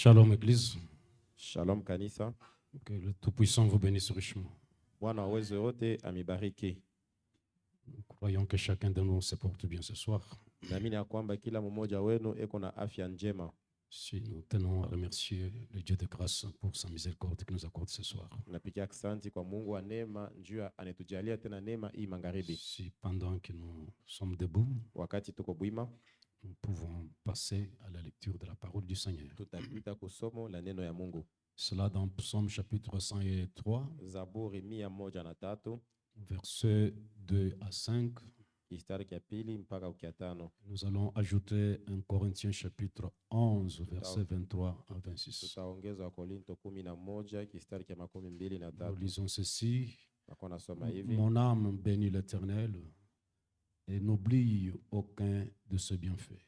Shalom Église, Shalom kanisa. que le Tout-Puissant vous bénisse richement. Bwana uwezo yote amibariki. Nous croyons que chacun de nous se porte bien ce soir. Naamini ya kwamba kila mmoja wenu eko na afya njema. Si nous tenons à remercier le Dieu de grâce pour sa miséricorde qu'il nous accorde ce soir. Napigia asante kwa Mungu wa neema njuu anetujalia tena neema hii magharibi. Si pendant que nous sommes debout, Wakati tuko bwima, nous pouvons passer à la lecture de la parole du Seigneur. tutapita kusomo la neno ya Mungu. Cela dans Psaume chapitre 103, Zaburi 103, versets 2 à 5. kistari kia pili mpaka ukia tano. Nous allons ajouter 1 Corinthiens chapitre 11, versets 23 à 26. Tutaongeza Wakorinto 11 kistari kia 23. Nous lisons ceci. Nakuwa nasoma hivi. Mon âme bénit l'Éternel et n'oublie aucun de ses bienfaits.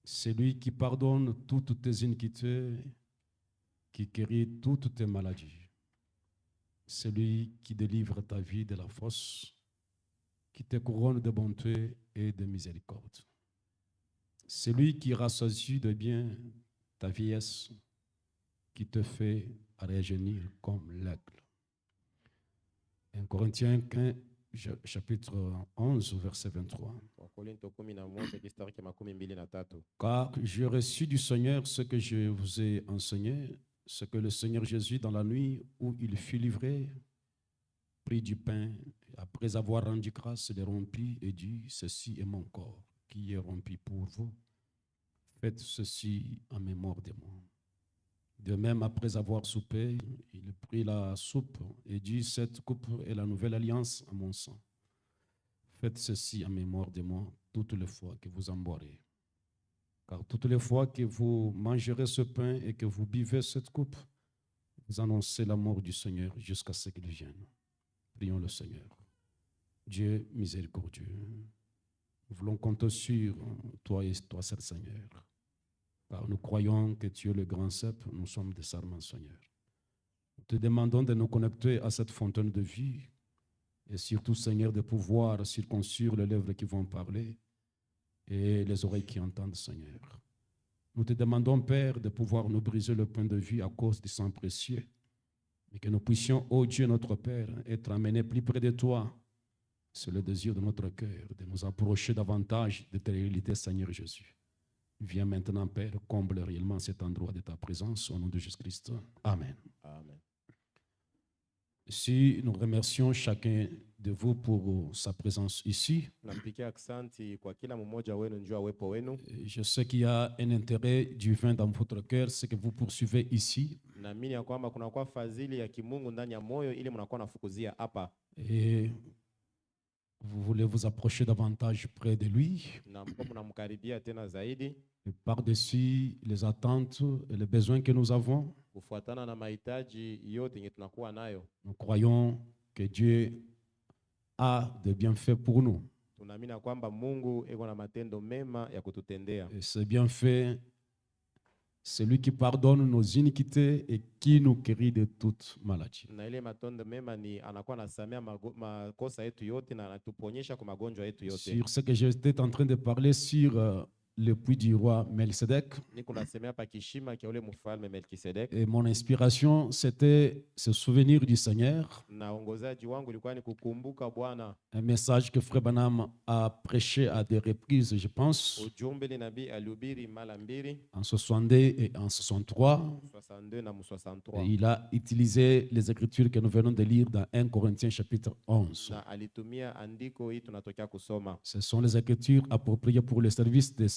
C'est lui qui pardonne toutes tes iniquités, qui guérit toutes tes maladies. C'est lui qui délivre ta vie de la fosse, qui te couronne de bonté et de miséricorde. C'est lui qui rassasie de bien ta vieillesse, qui te fait rajeunir comme l'aigle. 1 Corinthiens 15, chapitre 11, verset 23. Wakorinto 11 kistari kia 23. Car j'ai reçu du Seigneur ce que je vous ai enseigné, ce que le Seigneur Jésus, dans la nuit où il fut livré, prit du pain, après avoir rendu grâce, le rompit et dit, ceci est mon corps qui est rompu pour vous. Faites ceci en mémoire de moi. De même, après avoir soupé, il prit la soupe et dit, cette coupe est la nouvelle alliance à mon sang. Faites ceci en mémoire de moi toutes les fois que vous en boirez. Car toutes les fois que vous mangerez ce pain et que vous buvez cette coupe, vous annoncez la mort du Seigneur jusqu'à ce qu'il vienne. Prions le Seigneur. Dieu miséricordieux, nous voulons compter sur toi et toi seul, Seigneur. Car nous croyons que tu es le grand cep, nous sommes des serments, Seigneur. Nous te demandons de nous connecter à cette fontaine de vie et surtout, Seigneur, de pouvoir circoncire les lèvres qui vont parler et les oreilles qui entendent, Seigneur. Nous te demandons, Père, de pouvoir nous briser le pain de vie à cause du sang précieux, mais que nous puissions, ô Dieu notre Père, être amenés plus près de toi. C'est le désir de notre cœur, de nous approcher davantage de ta réalité, Seigneur Jésus. Viens maintenant, Père, comble réellement cet endroit de ta présence, au nom de Jésus-Christ. Amen. Amen. Si nous remercions chacun de vous pour sa présence ici, Napigia asante kwa kila mmoja wenu njuu uwepo wenu. je sais qu'il y a un intérêt divin dans votre cœur, ce que vous poursuivez ici. Naamini ya kwamba kunakuwa fadhili ya kimungu ndani ya moyo ili mnakuwa nafukuzia hapa. Et vous voulez vous approcher davantage près de lui, Na mko mnamkaribia tena zaidi et par-dessus les attentes et les besoins que nous avons. kufuatana na mahitaji yote yenye tunakuwa nayo. Nous croyons que Dieu a des bienfaits pour nous. Tunaamini ya kwamba Mungu eko na matendo mema ya kututendea. Et ces bienfaits, c'est lui qui pardonne nos iniquités et qui nous guérit de toute maladie. Na ile matendo mema ni anakuwa anasamea makosa yetu yote na anatuponyesha kwa magonjwa yetu yote. Sur ce que j'étais en train de parler sur le puits du roi Melchizedek, Niko nasemea pa kishima kia ule mfalme Melkisedek. et mon inspiration, c'était ce souvenir du Seigneur, Na ongozaji wangu ilikuwa ni kukumbuka Bwana. un message que Frère Branham a prêché à des reprises, je pense, Ujumbe ni nabii alihubiri mara mbili, en 62 et en 63. 62 na Et 63. il a utilisé les écritures que nous venons de lire dans 1 Corinthiens chapitre 11. Na alitumia andiko hii tunatokea kusoma. Ce sont les écritures appropriées pour le service de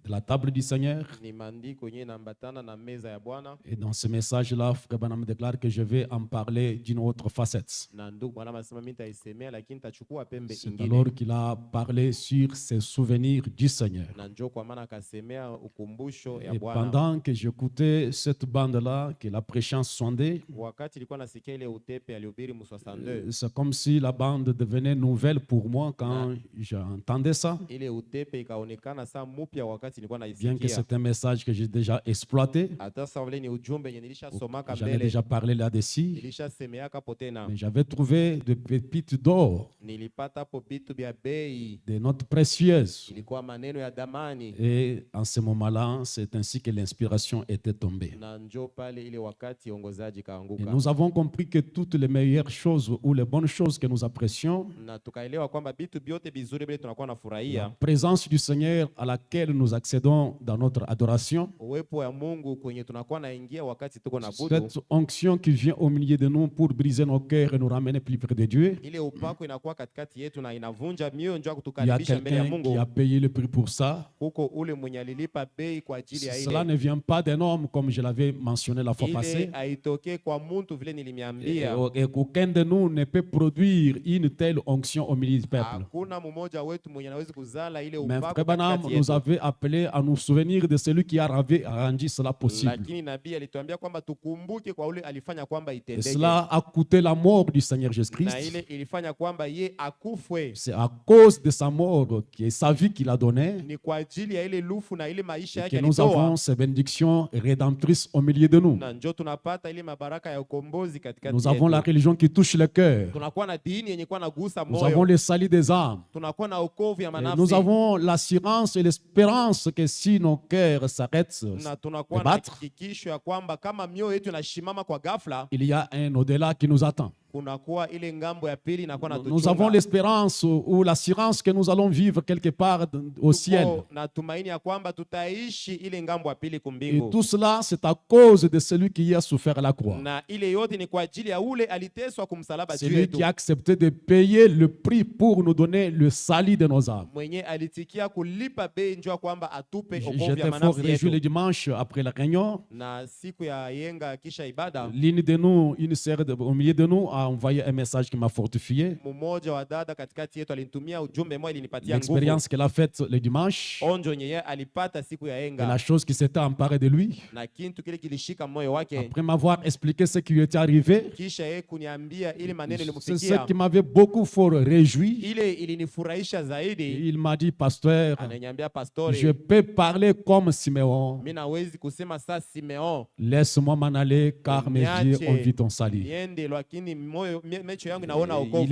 la table du Seigneur. Ni maandiko yenyewe inaambatana na meza ya Bwana. Et dans ce message-là, Frère Branham déclare que je vais en parler d'une autre facette. Na ndugu Bwana anasema mimi nitaisemea lakini nitachukua pembe C'est ingine. alors qu'il a parlé sur ses souvenirs du Seigneur. Na njoo kwa maana akasemea ukumbusho ya Et Bwana. pendant que j'écoutais cette bande-là, qu'il a prêché en 62, Wakati ilikuwa nasikia ile utepe alihubiri mu 62. c'est comme si la bande devenait nouvelle pour moi quand j'entendais ça. Ile utepe ikaonekana sasa mupya wakati nilikuwa Bien que naisikia. c'est un message que j'ai déjà exploité, Hata sasa vile ni ujumbe yenye nilishasomaka j'en ai mbele, déjà parlé là-dessus, nilishasemeaka hapo tena. mais j'avais trouvé des pépites d'or, Nilipata hapo vitu vya bei, des notes précieuses. ilikuwa maneno ya damani, Et en ce moment-là, c'est ainsi que l'inspiration était tombée. na njo pale ile wakati ongozaji Et kaanguka, nous avons compris que toutes les meilleures choses ou les bonnes choses que nous apprécions, na tukaelewa kwamba vitu vyote vizuri vile tunakuwa la nafurahia, présence du Seigneur à laquelle nous accédons dans notre adoration, uwepo wa Mungu kwenye tunakuwa naingia wakati tuko na budu, cette onction qui vient au milieu de nous pour briser nos cœurs et nous ramener plus près de Dieu. ile upako inakuwa katikati yetu na inavunja mioyo, njo Il y a kutukaribisha mbele ya quelqu'un qui Mungu. a payé le prix pour ça. Huko ule mwenye alilipa bei kwa ajili ya Cela ile, ne vient pas d'un homme, comme je l'avais mentionné la fois ile passée. haitokee kwa mtu vile Et nilimiambia. aucun de nous ne peut produire une telle onction au milieu du peuple. Hakuna mmoja wetu mwenye anaweza kuzala ile Mais upako Frère Branham katikati nous yetu. avait appelé à nous souvenir de celui qui a rendu cela possible. Lakini nabii alituambia kwamba tukumbuke kwa ule alifanya kwamba Et itendeke, cela a coûté la mort du Seigneur na Jésus-Christ. ile ilifanya kwamba ye akufwe. C'est à cause de sa mort, qui est sa vie qu'il a donnée, Ni kwa ajili ya ile lufu na ile maisha que yake nous alitoa, avons ces bénédictions rédemptrices au milieu de nous. na njo tunapata ile mabaraka ya ukombozi katikati Nous avons la yetu. religion qui touche le cœur. Tunakuwa na dini yenye kuwa nagusa Nous avons moyo, le salut des âmes. tunakuwa na wokovu ya Et nous manafsi, avons l'assurance et l'espérance que si nos cœurs s'arrêtent, na tunakuwa na battre. hakikisho ya kwamba kama mioyo yetu inashimama kwa ghafla, il y a un au-delà qui nous attend. kunakuwa ile ngambo ya pili inakuwa Nous avons l'espérance ou l'assurance que nous allons vivre quelque part au ciel. na tumaini ya kwamba tutaishi ile ngambo ya pili Et kumbingu, tout cela, c'est à cause de celui qui a souffert la croix. na ile yote ni kwa ajili ya ule aliteswa kumsalaba juu Celui yetu, qui a accepté de payer le prix pour nous donner le salut de nos âmes. mwenye alitikia kulipa bei njoo kwamba atupe okovu ya J'étais fort manafsi réjoui le yetu. dimanche après la réunion. Na siku ya yenga kisha ibada, L'une de nous, une sœur au milieu de nous, a envoyé un message qui m'a fortifié. mmoja wa dada katikati yetu alinitumia ujumbe mmoja, ilinipatia nguvu, L'expérience qu'elle a faite le dimanche onjo yenye alipata siku ya et la yenga, chose qui s'était emparée de lui. na kintu kile kilishika moyo wake. Après m'avoir expliqué ce qui lui était arrivé, Kisha yeye kuniambia ile maneno c'est ce ilimfikia, qui m'avait beaucoup fort réjoui. ile ilinifurahisha zaidi. Il m'a dit, pasteur, Ananiambia, je pastori, peux parler comme Siméon. mimi nawezi kusema saa Simeon, Laisse-moi m'en aller car mes yeux ont vu ton salut. niende, lakini moyo mecho yangu inaona wokovu.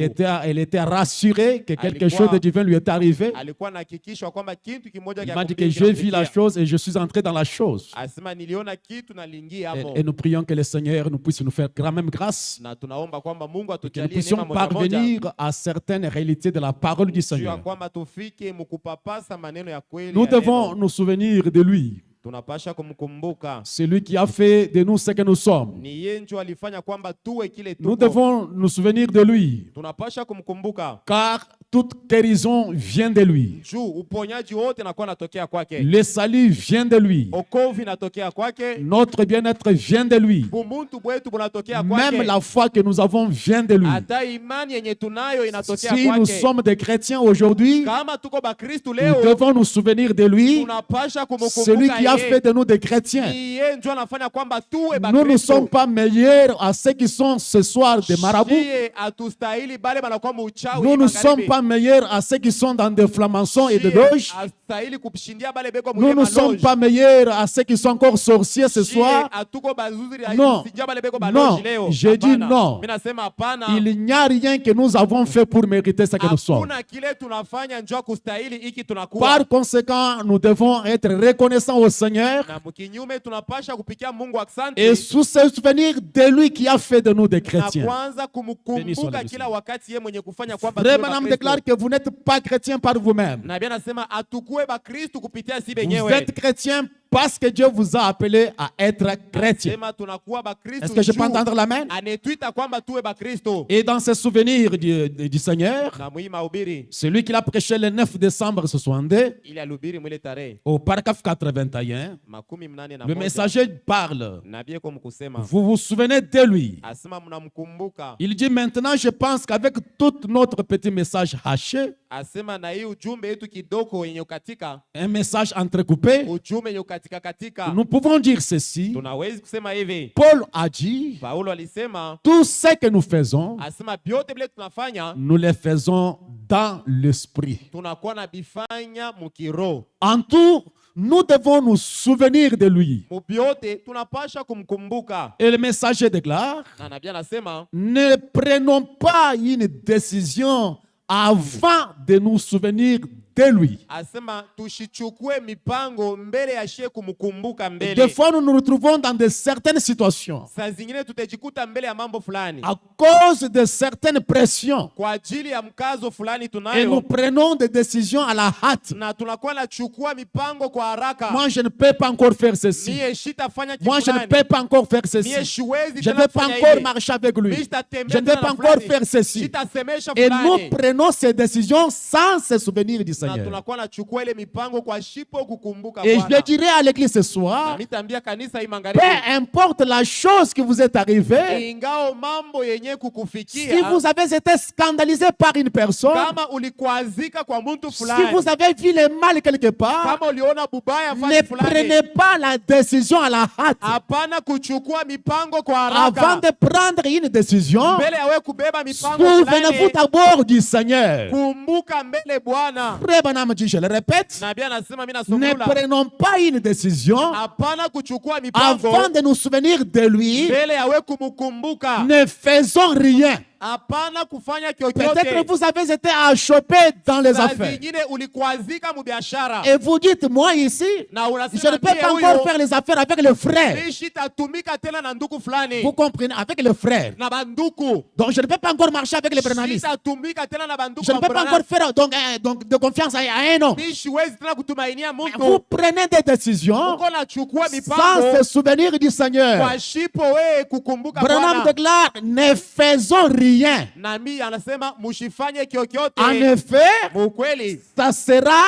Elle était rassurée que quelque Alikuwa- chose de divin lui est arrivé. Alikuwa nahakikishwa kwamba kitu kimoja Il cha m'a dit que kumbingu j'ai vu la kinamfikia. chose et je suis entré dans la chose. Asema niliona kitu na liingia hapo, Et nous prions que le Seigneur nous puisse nous faire quand même grâce, na tunaomba kwamba Mungu que nous atujalie puissions neema moja moja, parvenir à certaines réalités de la parole du juu ya Seigneur. kwamba tufike mkupapasa maneno ya kweli Nous ya devons neno. nous souvenir de lui, Tunapasha kumkumbuka, celui qui a fait de nous ce que nous sommes. ni yeye ndio alifanya kwamba tuwe kile Nous tuko. devons nous souvenir de lui, Tunapasha kumkumbuka car toute guérison vient de lui. juu uponyaji wote nakuwa natokea kwake, Le salut vient de lui. okovu inatokea kwake, Notre bien-être vient de lui. bumuntu bwetu bunatokea Même kwake, la foi que nous avons vient de lui. hata imani yenye tunayo inatokea Si nous kwake. sommes des chrétiens aujourd'hui, Kama tuko bakristu nous leo, devons nous souvenir de lui, tunapasha celui qui a kumkumbuka fait de nous des chrétiens. yeye ndio anafanya kwamba tuwe Nous ne sommes bakristu. pas meilleurs à ceux qui sont ce soir des marabouts. Shie atustahili bale banakuwa muuchawi Nous ne magharibi. sommes pas meilleurs à ceux qui sont dans des flamançons et des Shie loges. astahili kushindia bale beko Nous mwenye ne sommes maloji. pas meilleurs à ceux qui sont encore sorciers ce Shie soir. atuko bazuri ya Non. kushindia bale beko Non. baloji leo. J'ai dit Hapana. non. Mimi nasema hapana. Il n'y a rien que nous avons fait pour mériter ce que nous sommes. Hakuna kile tunafanya njoo kustahili iki tunakuwa. Par conséquent, nous devons être reconnaissants au Seigneur Na mkinyume tunapasha kupikia Mungu asante. et se souvenir de lui qui a fait de nous des Na chrétiens. kwanza Béni soit le kumkumbuka Seigneur. kila wakati yeye mwenye kufanya kwamba Frère tuwe Branham Bakristo. déclare que vous n'êtes pas chrétien par vous-même. Na Biblia nasema atukue bakristu kupitia si Vous benyewe. êtes chrétien parce que Dieu vous a appelé à être chrétien. Sema tunakuwa bakristu. Est-ce que je peux juu entendre l'amen? anetwita kwamba tuwe bakristo. Et dans ce souvenir du Seigneur, Na mwi mahubiri celui qui l'a prêché le 9 décembre 62 ili alubiri mwile tarehe au paragraphe 81, makumi mnane na le moja. messager parle. Nabii kwa mkusema Vous vous souvenez de lui. asema mnamkumbuka, Il dit maintenant, je pense qu'avec tout notre petit message haché, asema na hii ujumbe yetu kidogo yenye ukatika, un message entrecoupé, ujumbe yenye ukatika katika katika. Nous pouvons dire ceci. Tunawezi kusema hivi. Paul a dit, Paulo alisema, tout ce que nous faisons, asema byote vile tunafanya, nous le faisons dans l'esprit. tunakuwa na bifanya mukiroho. En tout, nous devons nous souvenir de lui. Mubyote tunapasha kumkumbuka. Et le messager déclare, Na nabii anasema, ne prenons pas une décision avant de nous souvenir de lui. asema tushichukue mipango mbele ya shie kumkumbuka mbele. Des fois, nous nous retrouvons dans de certaines situations Saa zingine tutajikuta mbele ya mambo fulani à cause de certaines pressions kwa ajili ya mkazo fulani et nous tunayo, prenons des décisions à la hâte. na tunakuwa nachukua mipango kwa haraka. Moi, je ne peux pas encore faire ceci. Mie shitafanya Moi, je ne fulani. peux pas encore faire Mie ceci. siwezi Je ne tena peux pas kufanya encore hivi. marcher avec lui. Mie Je sitatembea ne peux tena pas na encore fulani. faire ceci. Shitasemesha Et nous fulani. prenons ces décisions sans se souvenir du Na Seigneur. tunakuwa nachukua ile mipango kwa shipo kukumbuka Et je Bwana. le dirai à l'église ce Na soir, nitaambia kanisa hii peu magharibi, importe la chose qui vous est arrivée, ingao mambo yenye si kukufikia, vous avez été scandalisé par une personne, kama ulikwazika kwa mtu si fulani, vous avez vu le mal quelque part, kama uliona bubaya ne fasi fulani, prenez pas la décision à la hâte. hapana kuchukua mipango kwa Avant haraka. de prendre une décision, Mbele ya wewe kubeba mipango souvenez-vous fulani, d'abord du Seigneur. kumbuka mbele Bwana. Frère Branham dit, je le répète, Nabii anasema, mimi ne nasungula, prenons pas une décision hapana kuchukua mipango avant de nous souvenir de lui. mbele ya wewe kumkumbuka, Ne faisons rien. hapana kufanya Peut-être chochote. vous avez été achoppé dans les Saa affaires. zingine ulikwazika mubiashara Et vous dites, moi ici, na je ne unasema peux pas encore faire les affaires avec le frère. tatumika tena na ndugu fulani Vous comprenez, avec le frère. na banduku, Donc je ne peux pas encore marcher avec les branhamistes. tatumika tena na banduku Je ne peux pas encore faire donc de confiance à un homme. siwezi tena kutumainia Vous mtu. prenez des décisions Uko nachukua sans mipango se souvenir du Seigneur. kwa shipo wewe kukumbuka Branham Bwana. déclare, ne faisons rien. Nami anasema mushifanye kyokyote. En effet, Mukweli ça sera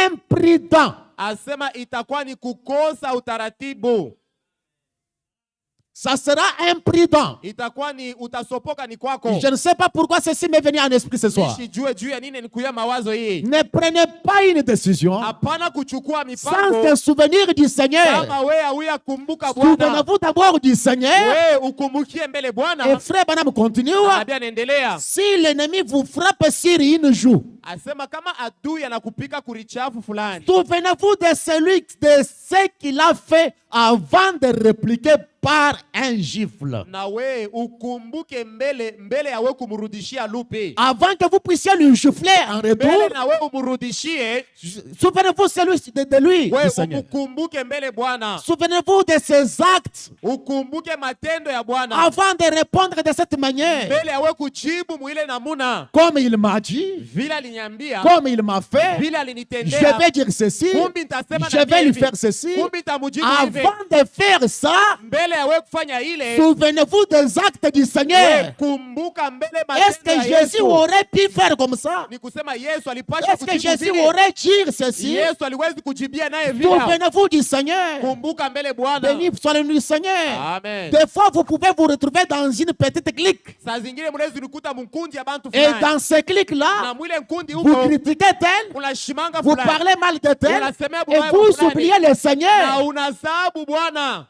imprudent. asema itakuwa ni kukosa utaratibu, Ça sera imprudent. itakuwa ni utasopoka ni kwako. Je ne sais pas pourquoi ceci m'est venu en esprit ce soir. Sijue juu ya nini nikuya mawazo hii. Ne prenez pas une décision Hapana kuchukua sans mipango se souvenir du Seigneur. kama wewe hauya kumbuka Bwana. Souvenez-vous d'abord du Seigneur. Wewe ukumbukie mbele Et Bwana. frère Branham continue. Nabii anaendelea. Si l'ennemi vous frappe sur une joue, Asema kama adui anakupika kurichafu fulani, souvenez-vous de de ce qu'il a fait avant de répliquer par un gifle. na we ukumbuke mbele ya we kumrudishia lupi. Avant que vous puissiez lui gifler en Mbele retour, na we umrudishie, souvenez-vous de lui, we du Seigneur. ukumbuke mbele Bwana. Souvenez-vous de ses actes Ukumbuke matendo ya Bwana. avant de répondre de cette manière. Mbele ya we kujibu mwile namuna. Comme il m'a dit, Vile aliniambia, comme il m'a fait, vile je alinitendea, vais dire ceci, kumbi nitasema je na vais lui hivi. faire ceci. Kumbi nitamujibu hivi. Avant de faire ça, Mbele ya we kufanya ile, souvenez-vous des actes du Seigneur. we kumbuka mbele Est-ce matendo que ya Jésus Yesu. aurait pu faire comme ça? Ni kusema Yesu alipaswa Est-ce que kujibu Jésus vile. aurait dit ceci? Yesu aliwezi kujibia naye vile. Souvenez-vous du Seigneur. Kumbuka mbele Bwana. Béni soit le nom du Seigneur. Amen. Des fois, vous pouvez vous retrouver dans une petite clique. Saa zingine mnaweza nikuta mkundi ya bantu Et fulani. dans ce clique-là, Na mwile mkundi vous huko critiquez tel, unashimanga vous fulani. parlez mal de tel, Unasemea et bubaya vous fulani. oubliez le Na Seigneur. unasabu Bwana.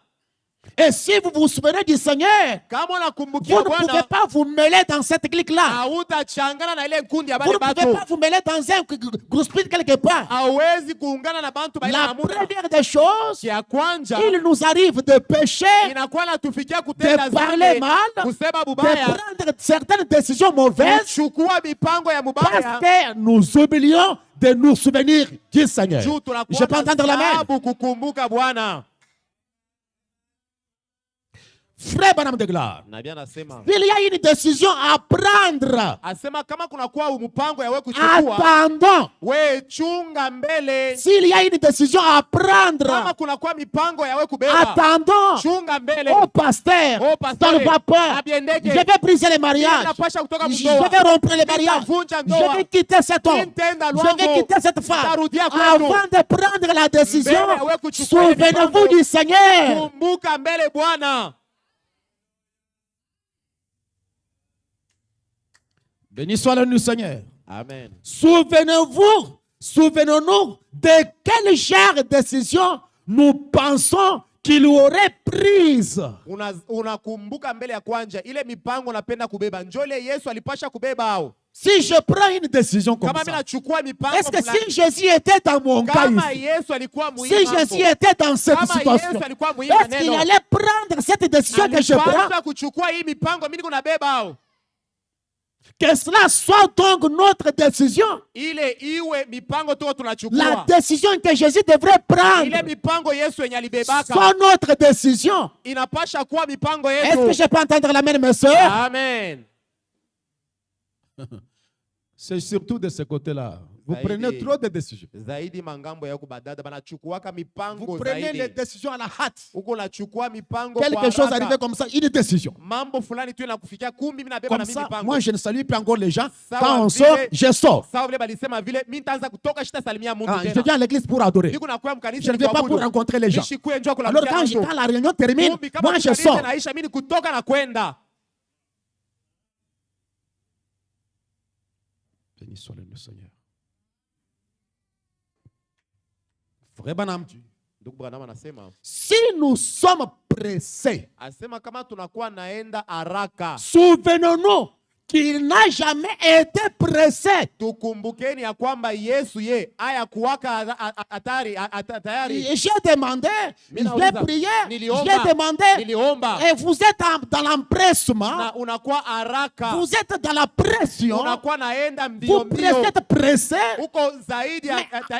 Et si vous vous souvenez du Seigneur, Kama vous unakumbukia ne pouvez Bwana, pas vous mêler dans cette clique-là. hautachangana na ile nkundi ya Vous bale ne pouvez batu. pas vous mêler dans un groupe quelque part. Hawezi kuungana na bantu baina La na muda. première des choses, Ya kwanja il nous arrive de pécher, inakuwa natufikia kutenda de parler zambi, mal, kusema de bubaya, prendre certaines décisions mauvaises kuchukua mipango ya parce mubaya. que nous oublions de nous souvenir du Seigneur. Juu Je tunakuwa peux entendre la main. sababu kukumbuka Bwana. Frère Branham déclare, Nabii anasema, il y a une décision à prendre. asema kama kunakuwa mpango ya we kuchukua, Attendons. we chunga mbele. S'il y a une décision à Kama prendre, kunakuwa mipango ya we kubeba, attendons. chunga mbele. Oh pasteur, Oh, pasteur, ça ne va pas. abiendeke. Je vais briser les mariages. Inapasha kutoka Je mdoa. vais rompre les mariages. Nitavunja Je ndoa. vais quitter cet homme. Nitenda Je lwangu. vais quitter cette femme. Nitarudia kwetu. Avant de prendre la décision, Mbele ya we kuchukua ile souvenez-vous mipango. du Seigneur. Kumbuka mbele Bwana. Béni soit le nom du Seigneur. Amen. Souvenez-nous de quelle genre de décision nous pensons qu'il aurait prise. Unakumbuka mbele ya kwanja ile mipango napenda kubeba njole Yesu alipasha kubeba au. Si je prends une décision comme Kama ça, mimi nachukua mipango est-ce que fulani, si Jésus était dans mon cas kama ici, Yesu alikuwa si muhimu Jésus était dans cette kama situation, Yesu alikuwa muhimu est-ce qu'il allait prendre cette décision que je prends? alipaswa kuchukua hii mipango mimi niko nabeba au. Que cela soit donc notre décision. Ile iwe mipango tu La tunachukua. décision que Jésus devrait Ile prendre mipango Yesu yenye alibebaka soit notre décision. inapasha kuwa mipango Est-ce que yetu. je peux entendre la même, mes soeurs? Amen. C'est surtout de ce côté-là. Vous Zaidi. prenez trop de décisions. Zaidi mangambo ya kubadada banachukuaka Vous mipango prenez les zaidi. décisions à la hâte. Uko nachukua mipango Quelque kwa chose haraka. arrive comme ça, une décision. Mambo fulani tu inakufikia kumbi mimi nabeba na Comme mimi ça, mipango. moi je ne salue pas encore les gens. Sawa Quand on vile- sort, je sors. Sawa vile balisema vile mimi nitaanza kutoka shitasalimia Mungu Ah, je tena. viens à l'église pour adorer. Niko nakuwa Je mkanisa ne viens pas pour kuabudu. rencontrer les gens. Nishikuye njoo kula Alors mkiana mtu. quand la réunion termine, Kumbi kama moi je kanisa sors. inaisha mimi ni kutoka na kwenda. Béni soit le Seigneur. Frère Branham, Ndugu Branham anasema si nous sommes pressés, asema kama tunakuwa naenda haraka, souvenons-nous qu'il n'a jamais été pressé. tukumbukeni ya kwamba Yesu ye aya kuwaka tayari. J'ai demandé, Mimi j'ai nauliza, prié, niliomba, j'ai demandé. niliomba Et vous êtes dans l'empressement, na unakuwa haraka, vous êtes dans la pression, unakuwa naenda mbio vous mbio, êtes pressé. uko zaidi ya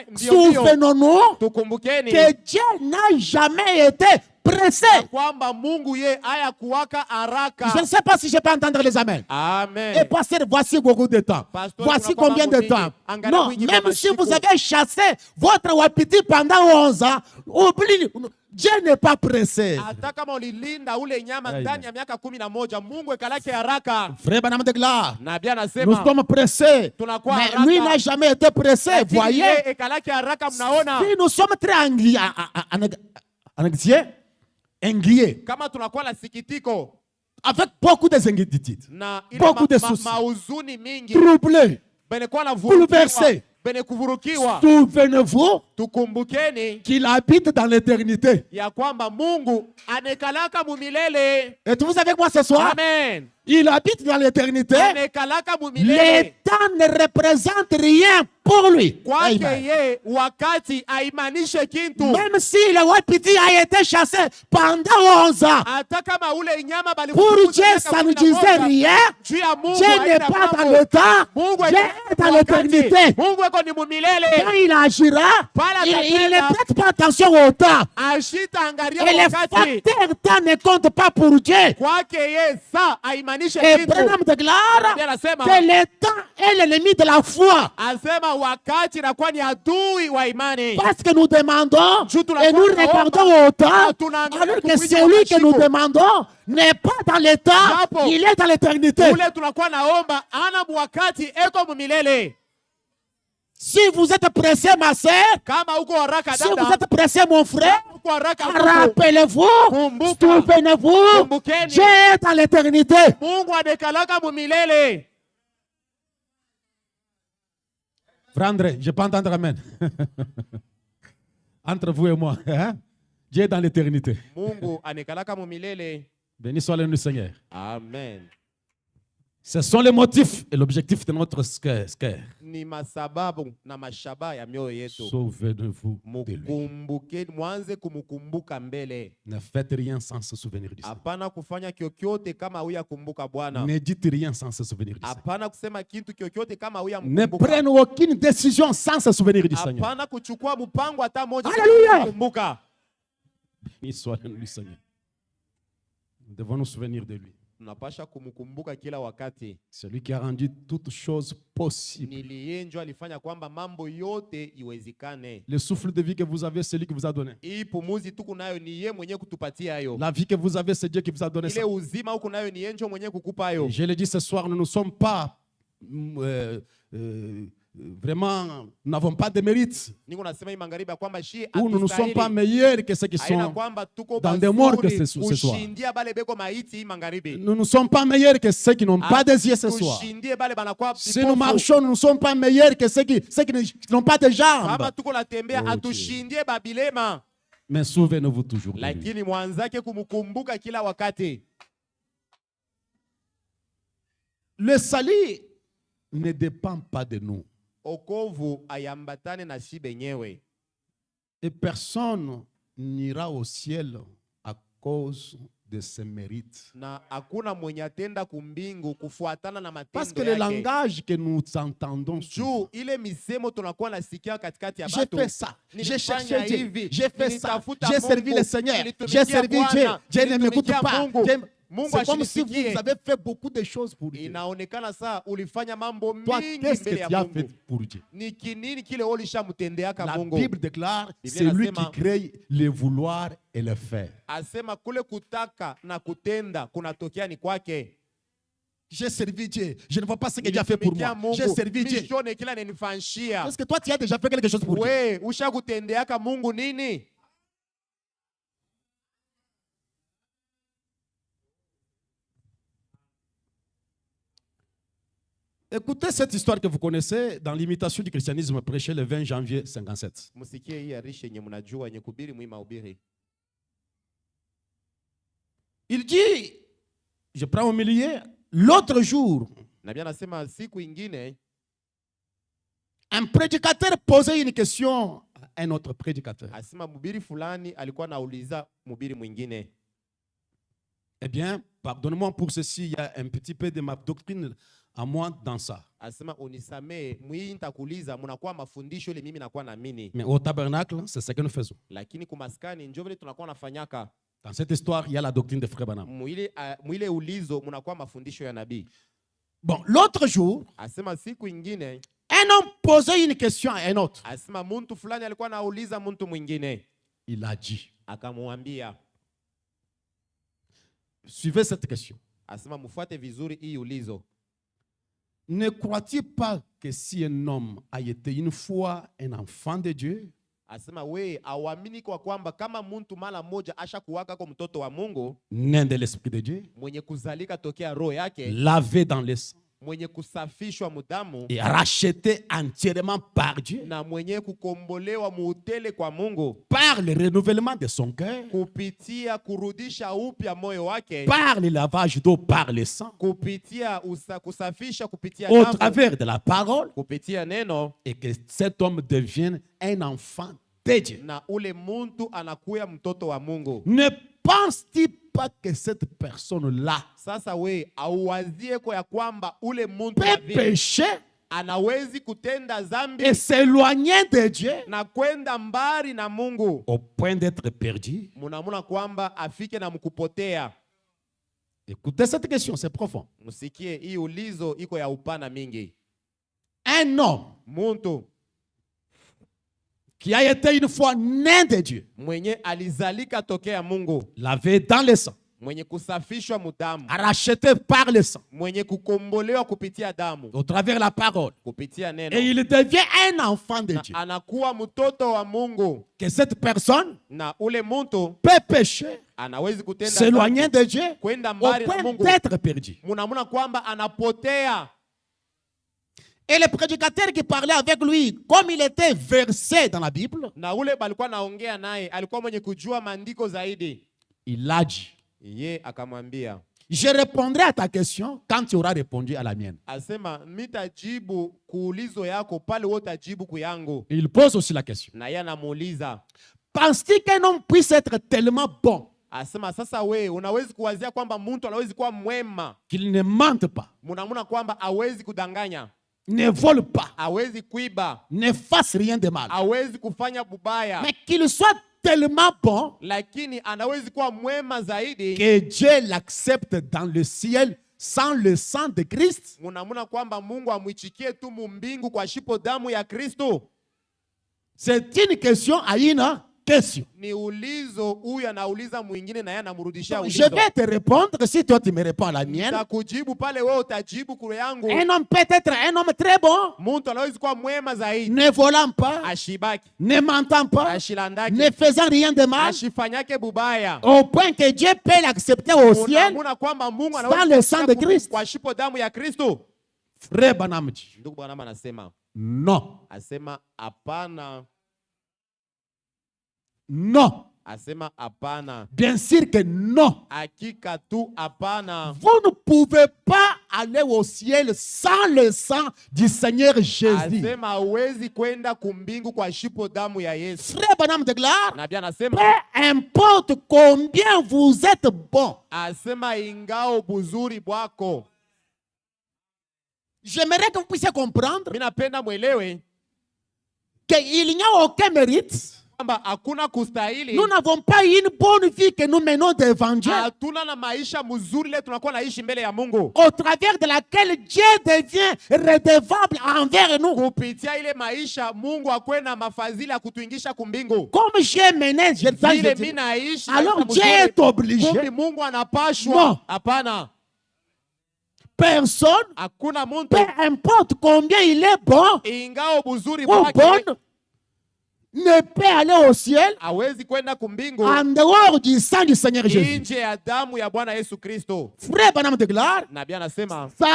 mbio mbio. Souvenons-nous Tukumbukeni que Dieu n'a jamais été pressé. ya kwamba Mungu ye aya kuwaka haraka. Je ne sais pas si je peux entendre les amens. Et Amen. pasteur, voici beaucoup de temps. Pasteur, Voici tunakuwa combien de mambo temps. mingi. Angalia Non, wingi wa même si mashiko. vous avez chassé votre wapiti pendant 11 ans, oubliez, Dieu n'est pas pressé. Hata kama ulilinda ule nyama Amen. ndani ya miaka 11, Mungu ekalake haraka. Frère Branham déclare, Nabii nous anasema sommes pressés. tunakuwa Mais haraka. lui n'a jamais été pressé. Lakini Voyez, yeye ekalake haraka, mnaona si nous sommes très inquiets, kama tunakuwa na sikitiko avec beaucoup d'inquiétudes, na ile beaucoup de soucis, mauzuni mingi, troublés, bene kuwa na bouleversés. bene kuvurukiwa. Souvenez-vous Tukumbukeni qu'il habite dans l'éternité. ya kwamba Mungu anekalaka mumilele. Êtes-vous avec moi ce soir? Amen. Il habite dans l'éternité. Anekalaka Le mumilele. temps ne représente rien pour lui. Kwake Amen. ye wakati aimanishe kintu. Même si le wapiti a été chassé pendant 11 ans, Hata kama ule nyama pour Dieu, ça ne disait rien. juu ya Mungu Dieu n'est haina pas dans mambo. le temps. Mungu Dieu est dans l'éternité. Mungu eko ni mumilele. Quand il agira, Pala il tatenda. ne prête pas attention au temps. Ashita angalia Et les wakati. facteurs temps ne comptent pas pour Dieu. Kwake ye sa aimanishe Et kintu. Branham déclare Ndiye anasema que le temps est l'ennemi de la foi. asema wakati inakuwa ni adui wa imani. Parce que nous demandons Juu et tunakuwa nous tunaomba, regardons au temps, tunaangalia alors que kukuja celui que nous mashiko. demandons n'est pas dans le temps, Japo. il est dans l'éternité. Ule tunakuwa naomba ana wakati eko mumilele. Si vous êtes pressé, ma sœur, Kama uko haraka si vous dada, êtes pressé, mon frère, uko haraka ndugu, rappelez-vous, Kumbuka. souvenez-vous, Kumbukeni. Dieu est dans l'éternité. Mungu anekalaka mumilele. Frère André, je peux entendre Amen. Entre vous et moi, hein? Dieu est dans l'éternité. Mungu anekalaka mumilele. Béni soit le Seigneur. Amen. Ce sont les motifs et l'objectif de notre scare. Ni masababu na mashaba ya mioyo yetu. Souvenez-vous de lui. Mukumbukeni, mwanze kumukumbuka mbele. Ne faites rien sans se souvenir du Seigneur. Hapana kufanya kyokyote kama huya kumbuka Bwana. Ne dites rien sans se souvenir du Seigneur. Hapana kusema kitu kyokyote kama huya Ne mkumbuka. prenez aucune décision sans se souvenir du Seigneur. Hapana kuchukua mpango hata moja Alléluia. kumbuka. Béni soit le Seigneur. Nous devons nous souvenir de lui. Tunapasha kumkumbuka kila wakati. Celui qui a rendu toutes choses possibles. Niliyenjo alifanya kwamba mambo yote iwezekane. Le souffle de vie que vous avez, c'est lui qui vous a donné. Hii pumuzi tuko nayo ni yeye mwenyewe kutupatia hayo. La vie que vous avez, c'est Dieu qui vous a donné ça. Ile uzima huko nayo ni yenjo mwenyewe kukupa hayo. Je le dis ce soir, nous ne sommes pas vraiment, nous n'avons pas de mérite. Niko nasema hii magharibi ya kwamba shi Ou nous ne sommes pas atustahili. meilleurs que ceux qui Haina sont. kwamba tuko dans des morgues bazuri ce soir. kushindia bale beko maiti hii magharibi. Nous ne sommes pas meilleurs que ceux qui n'ont pas des yeux ce soir. Kushindie bale banakuwa Si nous vipofu. marchons, nous ne sommes pas meilleurs que ceux qui n'ont pas de jambes. Kama tuko natembea Oh, Dieu. atushindie babilema. Mais souvenez-vous toujours de lui. lakini mwanzake kumkumbuka kila wakati. Le salut ne dépend pas de nous. Okovu ayambatane na shi benyewe. Et personne n'ira au ciel à cause de ses mérites. Na hakuna mwenye atenda kumbingu kufuatana na matendo Parce que le yake. langage que nous entendons Juu ile misemo tunakuwa nasikia katikati ya j'ai batu. fait ça, j'ai Nilifanya cherché Dieu, hivi, j'ai fait ça, nilitafuta j'ai Mungu, servi le Seigneur, j'ai nilitumikia servi Dieu, Bwana, Dieu ne m'écoute nilitumikia pas. Mungu. Dieu- Mungu C'est comme si ashinisikie. vous avez fait beaucoup de choses pour Dieu. Inaonekana saa ulifanya mambo Toi, mingi qu'est-ce que mbele ya tu as fait Mungu. pour Dieu? Ni kinini kile ulishamtendeaka La Mungu? Bible déclare, Biblia c'est lui inasema- qui crée le vouloir et le faire. Asema kule kutaka na kutenda kunatokea ni kwake. J'ai servi Dieu, je ne vois pas ce que Dieu a fait pour Nilitumikia moi. J'ai Mungu, servi Dieu. mishone kila nenifanyishia. Est-ce que toi, tu as déjà fait quelque chose pour Dieu? We, ushakutendeaka Mungu nini? Écoutez cette histoire que vous connaissez dans l'imitation du christianisme prêchée le 20 janvier 57. Musikie hii arishi yenye mnajua yenye kubiri mwima ubiri. Il dit, je prends au milieu, l'autre jour, Na bia nasema siku ingine un prédicateur posait une question à un autre prédicateur. asema mubiri fulani alikuwa anauliza mubiri mwingine. Eh bien, pardonnez-moi pour ceci, il y a un petit peu de ma doctrine à moi dans ça. Asema unisamee, mwii nitakuuliza munakuwa mafundisho ile mimi nakuwa naamini. Mais au tabernacle, c'est ce que nous faisons. Lakini kumaskani njo vile tunakuwa nafanyaka. Dans cette histoire, il y a la doctrine de Frère Branham. Mwile ulizo munakuwa mafundisho ya nabii. Bon, l'autre jour, Asema siku ingine un homme posait une question à un autre. asema muntu fulani alikuwa anauliza muntu mwingine. Il a dit, Akamwambia, suivez cette question. asema mufuate vizuri hii ulizo. Ne crois-tu pas que si un homme a été une fois un enfant de Dieu, Asema we auamini kwa kwamba kama muntu mara moja ashakuwaka kwa mtoto wa Mungu, né de l'Esprit de Dieu, mwenye kuzalika tokea roho yake, lavé dans le sang mwenye kusafishwa mudamu et racheté entièrement par Dieu, na mwenye kukombolewa muutele kwa Mungu par le renouvellement de son cœur, kupitia kurudisha upya moyo wake, par le lavage d'eau, par le sang, kupitia kusafisha kupitia au damu, travers de la parole, kupitia neno, et que cet homme devienne un enfant de Dieu. na ule muntu anakuya mtoto wa Mungu. Ne penses-tu pas que cette personne-là Sasa we auwazie kwa ya kwamba ule muntu wa peut vile pécher anawezi kutenda zambi et s'éloigner de Dieu na kwenda mbali na Mungu, au point d'être perdu? munamuna kwamba afike na mkupotea. Écoutez cette question, c'est profond. Musikie hii ulizo iko ya upana mingi. Un homme Muntu qui a été une fois né de Dieu, mwenye alizalika tokea Mungu, lavé dans le sang, mwenye kusafishwa mudamu, racheté par le sang, mwenye kukombolewa kupitia damu, au travers la parole, kupitia neno, et il devient un enfant de na Dieu. anakuwa mtoto wa Mungu, Que cette personne na ule muntu peut pécher, anawezi kutenda s'éloigner dhambi, de Dieu, kwenda au mbali na point Mungu, d'être perdu. munamuna kwamba anapotea. Et le prédicateur qui parlait avec lui, comme il était versé dans la Bible, Na ule balikuwa naongea naye alikuwa mwenye kujua maandiko zaidi. Il a dit, Ye akamwambia, je répondrai à ta question quand tu auras répondu à la mienne. asema mitajibu kuulizo yako pale wewe utajibu kuyangu. il pose aussi la question. Na yeye anamuuliza, Penses-tu qu'un homme puisse être tellement bon asema sasa we unawezi kuwazia kwamba mtu anawezi kuwa mwema, Qu'il ne mente pas, munamuna kwamba awezi kudanganya, ne vole pas, awezi kuiba, ne fasse rien de mal, awezi kufanya bubaya, mais qu'il soit tellement bon lakini anawezi kuwa mwema zaidi, que Dieu l'accepte dans le ciel sans le sang de Christ? munamuna kwamba Mungu amwichikie tu mumbingu kwa shipo damu ya Kristo? C'est une question à une question. Ni ulizo huyu anauliza mwingine na yeye anamrudishia Donc, ulizo. je vais te répondre si toi tu me réponds à la mienne. Nitakujibu pale wewe utajibu kule yangu. Un homme peut être un homme très bon, Mtu anaweza kuwa mwema zaidi, ne volant pas, ashibaki, ne mentant pas, ashilandaki, ne faisant rien de mal, ashifanyake bubaya, au point que Dieu peut l'accepter au ciel. unamuna kwamba Mungu Dans le sang de Christ. kwa shipo damu ya Kristo. Frère Branham dit, Ndugu Branham anasema, non, asema hapana, non. Asema hapana. Bien sûr que non. Hakika tu hapana. Vous ne pouvez pas aller au ciel sans le sang du Seigneur Jésus. Asema hawezi kwenda kumbingu kwa shipo damu ya Yesu. Frère Branham déclare, Nabii anasema peu importe combien vous êtes bon. asema ingao buzuri bwako. J'aimerais que vous puissiez comprendre Mimi napenda mwelewe qu'il n'y a aucun mérite. kwamba hakuna kustahili. Nous n'avons pas une bonne vie que nous menons d'évangile, Hatuna na maisha mzuri ile tunakuwa naishi mbele ya Mungu. au travers de laquelle Dieu devient redevable envers nous. Kupitia ile maisha Mungu akwe na mafadhili ya kutuingisha kumbingu. Comme j'ai mené, Vile mimi naishi alors maisha Dieu mzuri, est obligé. kumbe Mungu anapashwa. Non. Hapana. Personne, Hakuna muntu peu importe combien il est bon ingao buzuri ou bwake bonne, ne peut aller au ciel hawezi kwenda kumbingu en dehors du sang du Seigneur Jésus. nje ya damu ya Bwana Yesu Kristo. Frère Branham déclare, Nabii anasema ça,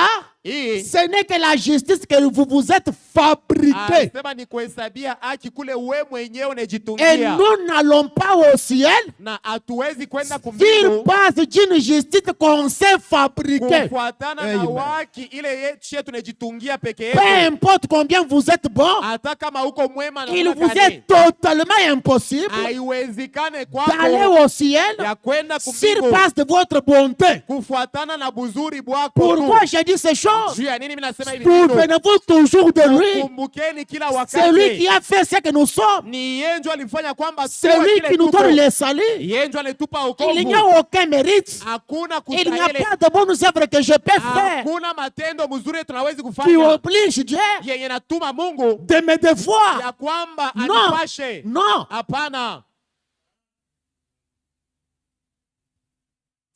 hii ce n'est que la justice que vous êtes fabriquée. anasema ni kuhesabia haki kule we mwenyewe Et unajitungia, nous n'allons pas au ciel na hatuwezi kwenda sur kumbingu base d'une justice qu'on s'est fabriquée. kufuatana na Amen. waki ile yetu tunajitungia peke Peu yetu. importe combien vous êtes bon, Hata kama uko mwema na il unataka vous est nini, totalement impossible haiwezekane d'aller kwako au ciel ya kwenda sur kumbingu base de votre bonté. kufuatana na buzuri bwako Pourquoi tu. je dis ces choses? Juu ya nini mimi nasema hivi vitu? Souvenez-vous toujours de lui. Kumbukeni kila C'est lui qui wakati a fait ce que nous sommes. ni yeye ndio alifanya kwamba C'est tuwe lui kile qui nous tuko. donne le salut. Yeye ndio alitupa Il n'y wokovu. a aucun mérite. Hakuna Il n'y a kustahili, pas de bonnes œuvres que je peux faire hakuna matendo mzuri tunawezi qui kufanya oblige Dieu yenye natuma Mungu de me devoir. ya kwamba Non, anipashe. non. Hapana,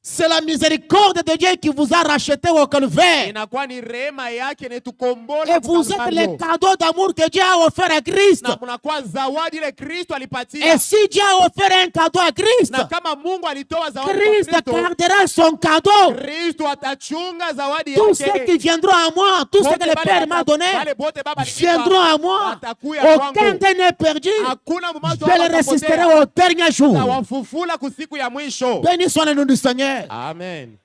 C'est la miséricorde de Dieu qui vous a racheté au calvaire. inakuwa ni rehema yake inayotukombola Et vous êtes kukalvario. le cadeau d'amour que Dieu a offert à Christ. Na mnakuwa zawadi ile Kristo alipatia. Et si Dieu a offert un cadeau à Christ, Na kama Mungu alitoa zawadi kwa Christ Kristo, gardera son cadeau. Kristo atachunga zawadi Tous ceux yake. qui viendront à moi, tout ce Bote que le bale Père m'a donné, bale bote Baba alinipa, viendront à moi. watakuya Aucun kwangu. d'eux n'est perdu. Hakuna mmoja Je le résisterai au dernier jour. atawafufula kusiku ya mwisho. Béni soit le nom du Seigneur. Amen.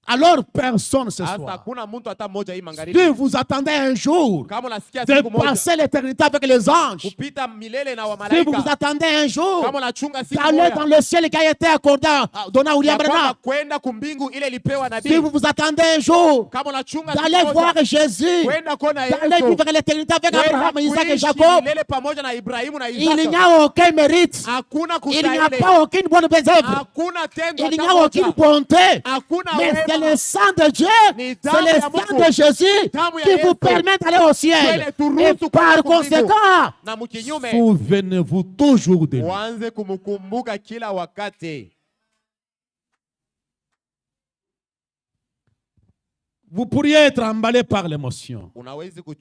Alors personne ce Sasa soir. hakuna mtu hata mmoja hii magharibi. Si vous attendez un jour Kama unasikia de siku moja passer l'éternité avec les anges, kupita milele na si vous wamalaika, attendez un jour kama unachunga siku d'aller dans moja le ciel qui a été accordé, donné à William ya kwamba Branham, kwenda kumbingu ile ilipewa si nabii, vous attendez un jour kama unachunga d'aller siku voir moja Jésus, kwenda kuona d'aller Yesu, vivre l'éternité avec Abraham, kwenda Isaac et kuishi Jacob, milele pamoja na Ibrahimu na il n'y Isaka, a aucun mérite. hakuna Il n'y a kustahili, pas aucune bonne œuvre. hakuna tendo Il n'y hata a aucune moja, bonté. hakuna Mais c'est wema. le sang de Dieu, Ni c'est damu le ya sang Mungu, de Jésus damu ya qui vous Yesu, permet d'aller au ciel. kwele turuhusu Et kwenda par kumbingu. conséquent, Na mkinyume souvenez-vous toujours de lui. uanze kumkumbuka kila wakati. Vous pourriez être emballé par l'émotion. Unawezi Vous pourriez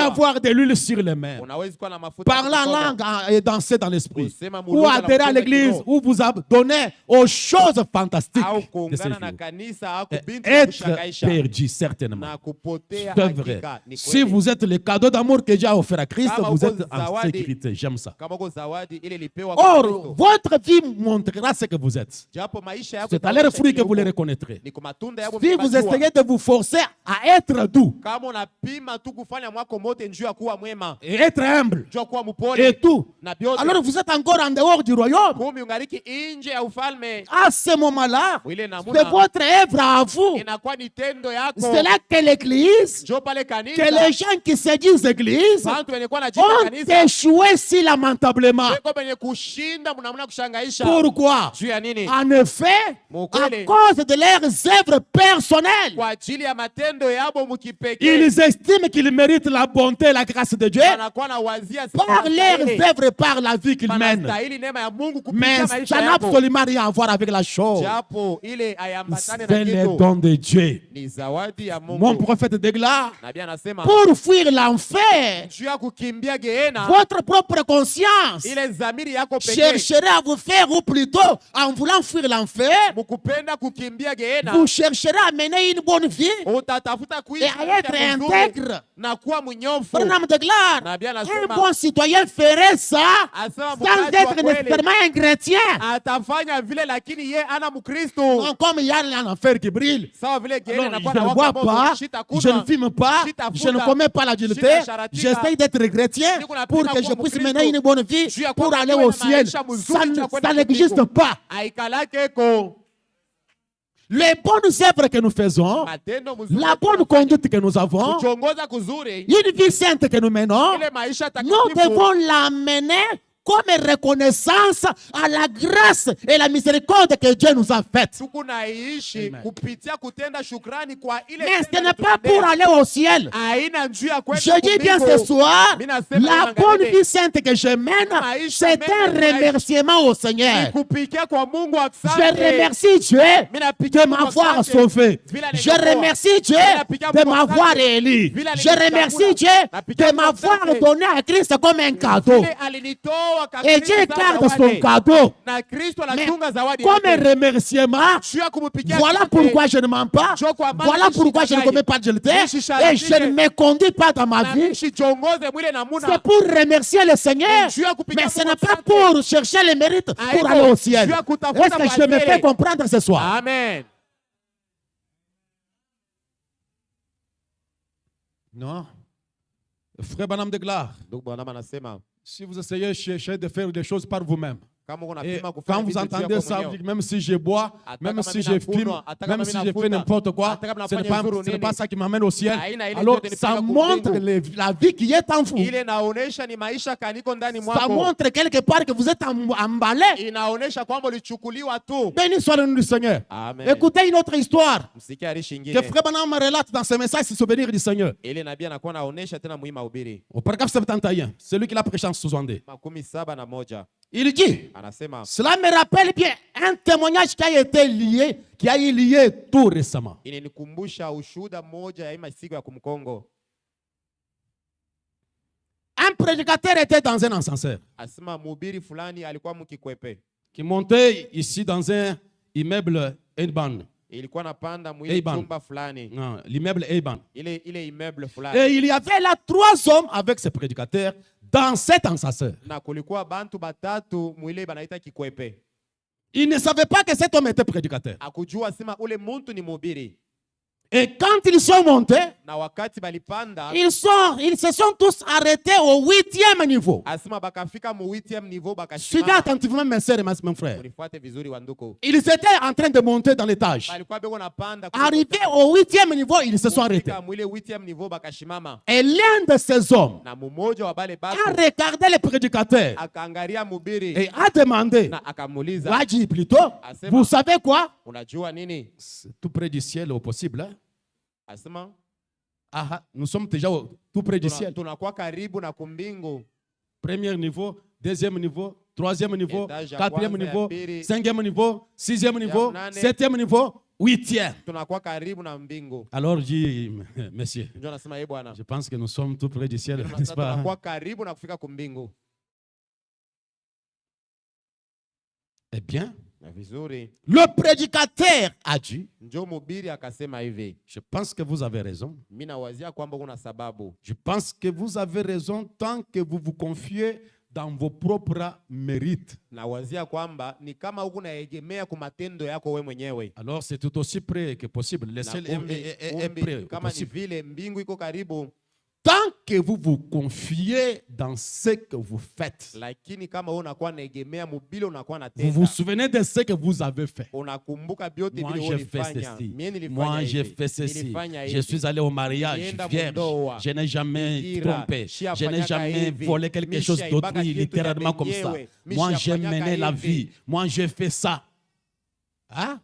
kuchukuliwa, avoir de l'huile sur les mains. unawezi kuwa na mafuta ya Parler en kutoka, langue et danser dans l'esprit. kusema Ou mulugha na adhérer à kucheza l'église, kiroho, ou vous donner aux choses fantastiques au de ces kuungana na jours. kanisa au binti ya Être kushangaisha perdu, certainement. na kupotea. C'est vrai. Hakika ni Si kweli. vous êtes le cadeau d'amour que Dieu a offert à Christ, Kama vous uko êtes en zawadi, sécurité. J'aime ça. kama uko zawadi ile ilipewa kwa Or, Kristo, votre vie montrera ce que vous êtes. japo maisha yako C'est à leurs itaonyesha fruits que kile vous les uko. reconnaîtrez. Ni kwa matunda yako Si vous mtajua. essayez de vous forcer à être doux, Kama unapima tu kufanya mwako mote njuu ya kuwa mwema, et être humble, njuu ya kuwa et mpole tout, na vyote, alors vous êtes encore en dehors du royaume. kumi ungaliki nje ya ufalme, À ce moment-là, ile c'est namuna votre œuvre à vous. inakuwa ni tendo yako. C'est là que l'Église, Njoo pale que kanisa, les gens qui se disent Église, bantu wenye kuwa najiita ont kanisa échoué si lamentablement. weko benye kushinda mnamuna kushangaisha. Pourquoi? Juu ya nini? En effet, à Mukweli, cause de leurs œuvres personnelles, kwa ajili ya matendo yabo mukipekee, ils estiment qu'ils méritent la bonté et la grâce de Dieu wanakuwa na wazia par leurs œuvres, par la vie qu'ils mènent. panastahili neema ya Mungu Mais kupitia ça maisha n'a yako, absolument rien à voir avec la chose. japo ile ayambatane C'est na le kitu, don de Dieu. ni zawadi ya Mon Mungu. prophète déclare, Nabii anasema pour fuir l'enfer, juu ya kukimbia Gehenna, votre propre conscience ile dhamiri yako pekee chercherait à vous faire, ou plutôt, en voulant fuir l'enfer, mukupenda kukimbia Gehenna, vous chercherez à mener une bonne vie. anatafuta et kuishi à maisha être vizuri intègre. na kuwa mnyofu. Branham déclare, Nabii un anasema bon citoyen ferait ça asema sans mkazi wa être kweli nécessairement un chrétien. atafanya vile, lakini ye ana Mkristo. Non, comme il y a un enfer qui brille. Sawa vile geli Alors, anakuwa je na ne waka bois moto, pas, shitakunywa, je ne fume pas, shitafuta, je ne commets pas l'adultère. shitasharatika. J'essaye d'être chrétien Niko napima pour que je kuwa puisse Mkristo. mener une bonne vie Juu ya pour kwamba aller niwe au na ciel. maisha mzuri Ça, juu ya kwenda ça n'existe mbingu. pas. Aikalakeko Les bonnes œuvres que nous faisons, matendo mzuri, la bonne conduite que nous avons, kuchongoza kuzuri, une vie sainte que nous menons, ile maisha nous takatifu devons l'amener comme reconnaissance à la grâce et la miséricorde que Dieu nous a faite. tukunaishi Amen. kupitia kutenda shukrani kwa ile Mais ce tendo n'est pas alitutendea. pour aller au ciel. Haina njia ya kwenda Je dis bien kumbingu. ce soir, Mimi nasema la hivi, bonne angalia, vie sainte que je mène, Maisha c'est mema un remerciement au Seigneur. nikupikia kwa Mungu Je asante. remercie Dieu Mimi napigia de Mungu m'avoir asante. sauvé. Vile Je alivyokuwa. remercie Dieu Mimi napigia de Mungu m'avoir asante. élu. Vile Je alinichagua. remercie Dieu Napigia de Mungu m'avoir asante. donné à Christ comme un cadeau. Vile alinitoa kwa Et Kristo Dieu kama garde son zawadi. cadeau. Na Kristo Mais anatunga zawadi comme un yake. remerciement, Juu ya kumpikia voilà asante. pourquoi je ne mens pas. Njoo kwa maana Voilà pourquoi je ne nishidanganye. commets pas d'adultère. Et Nishisharadike. je ne me conduis pas dans ma Na vie. nishichongoze mwile na muna. C'est pour remercier le Seigneur. Juu ya kupigia Mais ce Mungu n'est pas asante. pour chercher les mérites pour Haiko. aller au ciel. Juu ya kutafuta Est-ce que je me fadhili. fais comprendre ce soir? Amen. Non. Frère Branham déclare, Ndugu Bwana anasema si vous essayez de faire des choses par vous-même, kama uko et napima quand kufanya vous vitu juu entendez yako ça, vous mwenyewe. dites, même si je bois, Hata même kama si mimi je fume, nakunywa, hata même kama si mimi je fais nafuta, n'importe quoi, hata kama ce n'est nafanya pas, nzuri ce n'est nini, pas ça qui m'amène au ciel. haina ile Alors, yote ça nipeleka montre kumbingu. la vie qui est en vous. Ile inaonesha ni maisha kaniko ndani Ça mwako. montre quelque part que vous êtes emballé. Inaonesha kwamba ulichukuliwa tu. Béni soit le nom du Seigneur. Amen. Écoutez une autre histoire Msikia arishi que ingine. Frère Branham relate dans ce message, c'est souvenir du Seigneur. Ile nabii anakuwa anaonesha tena muhimu mahubiri. Au paragraphe 71, celui qui l'a prêché en Sous-Andé. 71. Il dit, Anasema cela me rappelle bien un témoignage qui a été lié, qui a été lié tout récemment. inanikumbusha ushuhuda mmoja ya hii masiku ya kumkongo. Un prédicateur était dans un ascenseur Asema mhubiri fulani alikuwa mkikwepe. qui montait ici dans un immeuble Eiban. Ilikuwa napanda mwile Eiban. chumba fulani. Non, l'immeuble Eiban. Ile immeuble fulani. Et il y avait là 3 hommes avec ce prédicateur dans cet ascenseur. Na kulikuwa bantu batatu mwile banaita kikwepe. Ils ne savaient pas que cet homme était prédicateur. Akujua sema ule muntu ni mhubiri. Et quand ils sont montés, Na wakati balipanda ils se sont tous arrêtés au 8e niveau. asema bakafika mu 8e niveau Suivez bakashimama. attentivement mes sœurs et mes frères. Unifuate vizuri wanduku. Ils étaient en train de monter dans l'étage. Balikuwa beko napanda Arrivés au 8e niveau, ils se sont arrêtés. Kufika mwile 8e niveau bakashimama. Et l'un de ces hommes Na mmoja wa bale a batu regardé le prédicateur akaangalia mhubiri et a demandé, na akamuuliza, ou a dit plutôt, vous savez quoi? unajua nini? C'est tout près du ciel au possible. Hein? Asema Ah, nous sommes déjà tout près du ciel. tunakuwa karibu na kumbingu. Premier niveau, deuxième niveau, troisième niveau, Étage ya quatrième kwanza, ya niveau, pili, cinquième niveau, sixième niveau, mnane. septième niveau, huitième. Tunakuwa karibu na mbingu. Alors je dis, messieurs, Ndio nasema yeye bwana. je pense que nous sommes tout près du ciel, n'est-ce pas? Tunakuwa karibu na kufika kumbingu. Eh bien, Na vizuri. le prédicateur a dit, Ndio mhubiri akasema hivi. je pense que vous avez raison. Mimi nawazia kwamba kuna sababu. Je pense que vous avez raison tant que vous vous confiez dans vos propres mérites. Nawazia kwamba ni kama huku naegemea kwa matendo yako wewe mwenyewe. Alors c'est tout aussi près que possible. Le Na ciel kumbi- est kumbi, près que kama ni possible. vile mbingu iko karibu, Tant que vous vous confiez dans ce que vous faites. lakini kama wewe unakuwa naegemea mubile unakuwa Vous vous natenda. souvenez de ce que vous avez fait. Unakumbuka vyote Moi, vile j'ai fait ulifanya. ceci. Mimi nilifanya Moi, j'ai hivi. fait ceci. Nilifanya Je hivi. suis allé au mariage Nilienda vierge. mundoa. Je n'ai jamais Nigira. trompé. Shia Je n'ai fanyaka jamais hivi. volé quelque Misha chose ibaka d'autrui, kitu littéralement ya comme ça. mwenyewe. Moi, Misha j'ai fanyaka mené la hivi. vie. Moi, j'ai fait ça. Hein?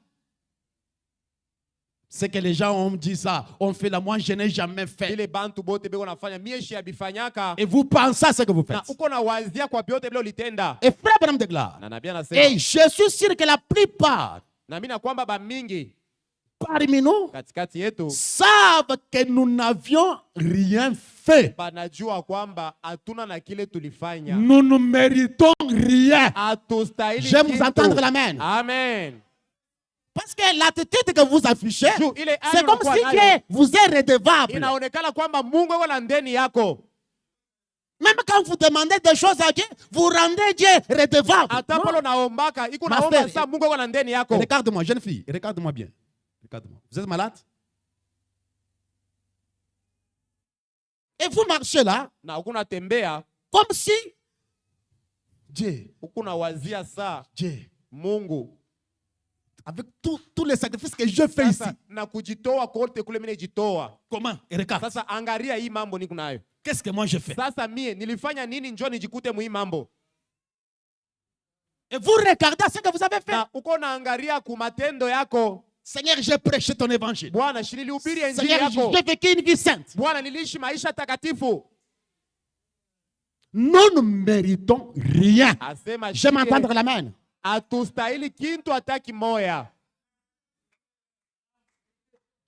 C'est que les gens ont dit ça. On fait là. Moi, je n'ai jamais fait. Vile bantu bote beko nafanya mie shi abifanyaka. Et vous pensez à ce que vous Na faites. uko na wazia kwa vyote vile ulitenda. Et frère Branham déclare. Na nabii anasema Et je suis sûr que la plupart na mimi na kwamba ba mingi parmi nous katikati yetu savent que nous n'avions rien fait. banajua kwamba hatuna na kile tulifanya. Nous ne méritons rien. Hatustahili J'aime vous kitu. entendre l'amen. Amen. Parce que l'attitude que vous affichez, Juu ile hali c'est comme unakuwa si nayo, Dieu vous est redevable. inaonekana kwamba Mungu yuko na ndeni yako. Même quand vous demandez des choses à Dieu, vous rendez Dieu redevable. Hata Non. pale unaombaka, iko Ma naomba frère, saa Mungu yuko na ndeni yako. Regarde-moi, jeune fille, regarde-moi bien. Regarde-moi. Vous êtes malade? Et vous marchez là, Na ukuna tembea comme si Dieu, ukuna wazia saa Dieu, Mungu avec tous les sacrifices que je fais ici, sasa na kujitoa kote kule mimi najitoa. comment? Et regarde, Sasa angalia hii mambo niko nayo. qu'est-ce que moi je fais? Sasa mie nilifanya nini njoo nijikute mu hii mambo? Et vous regardez ce que vous avez fait. Na uko naangalia ku matendo yako. Seigneur, j'ai prêché ton évangile. Bwana, nilihubiri injili Seigneur, yako. j'ai vécu une vie sainte. Bwana, niliishi maisha takatifu. Nous ne méritons rien. Asema J'aime shike, entendre l'amen. hatustahili kintu hata kimoya.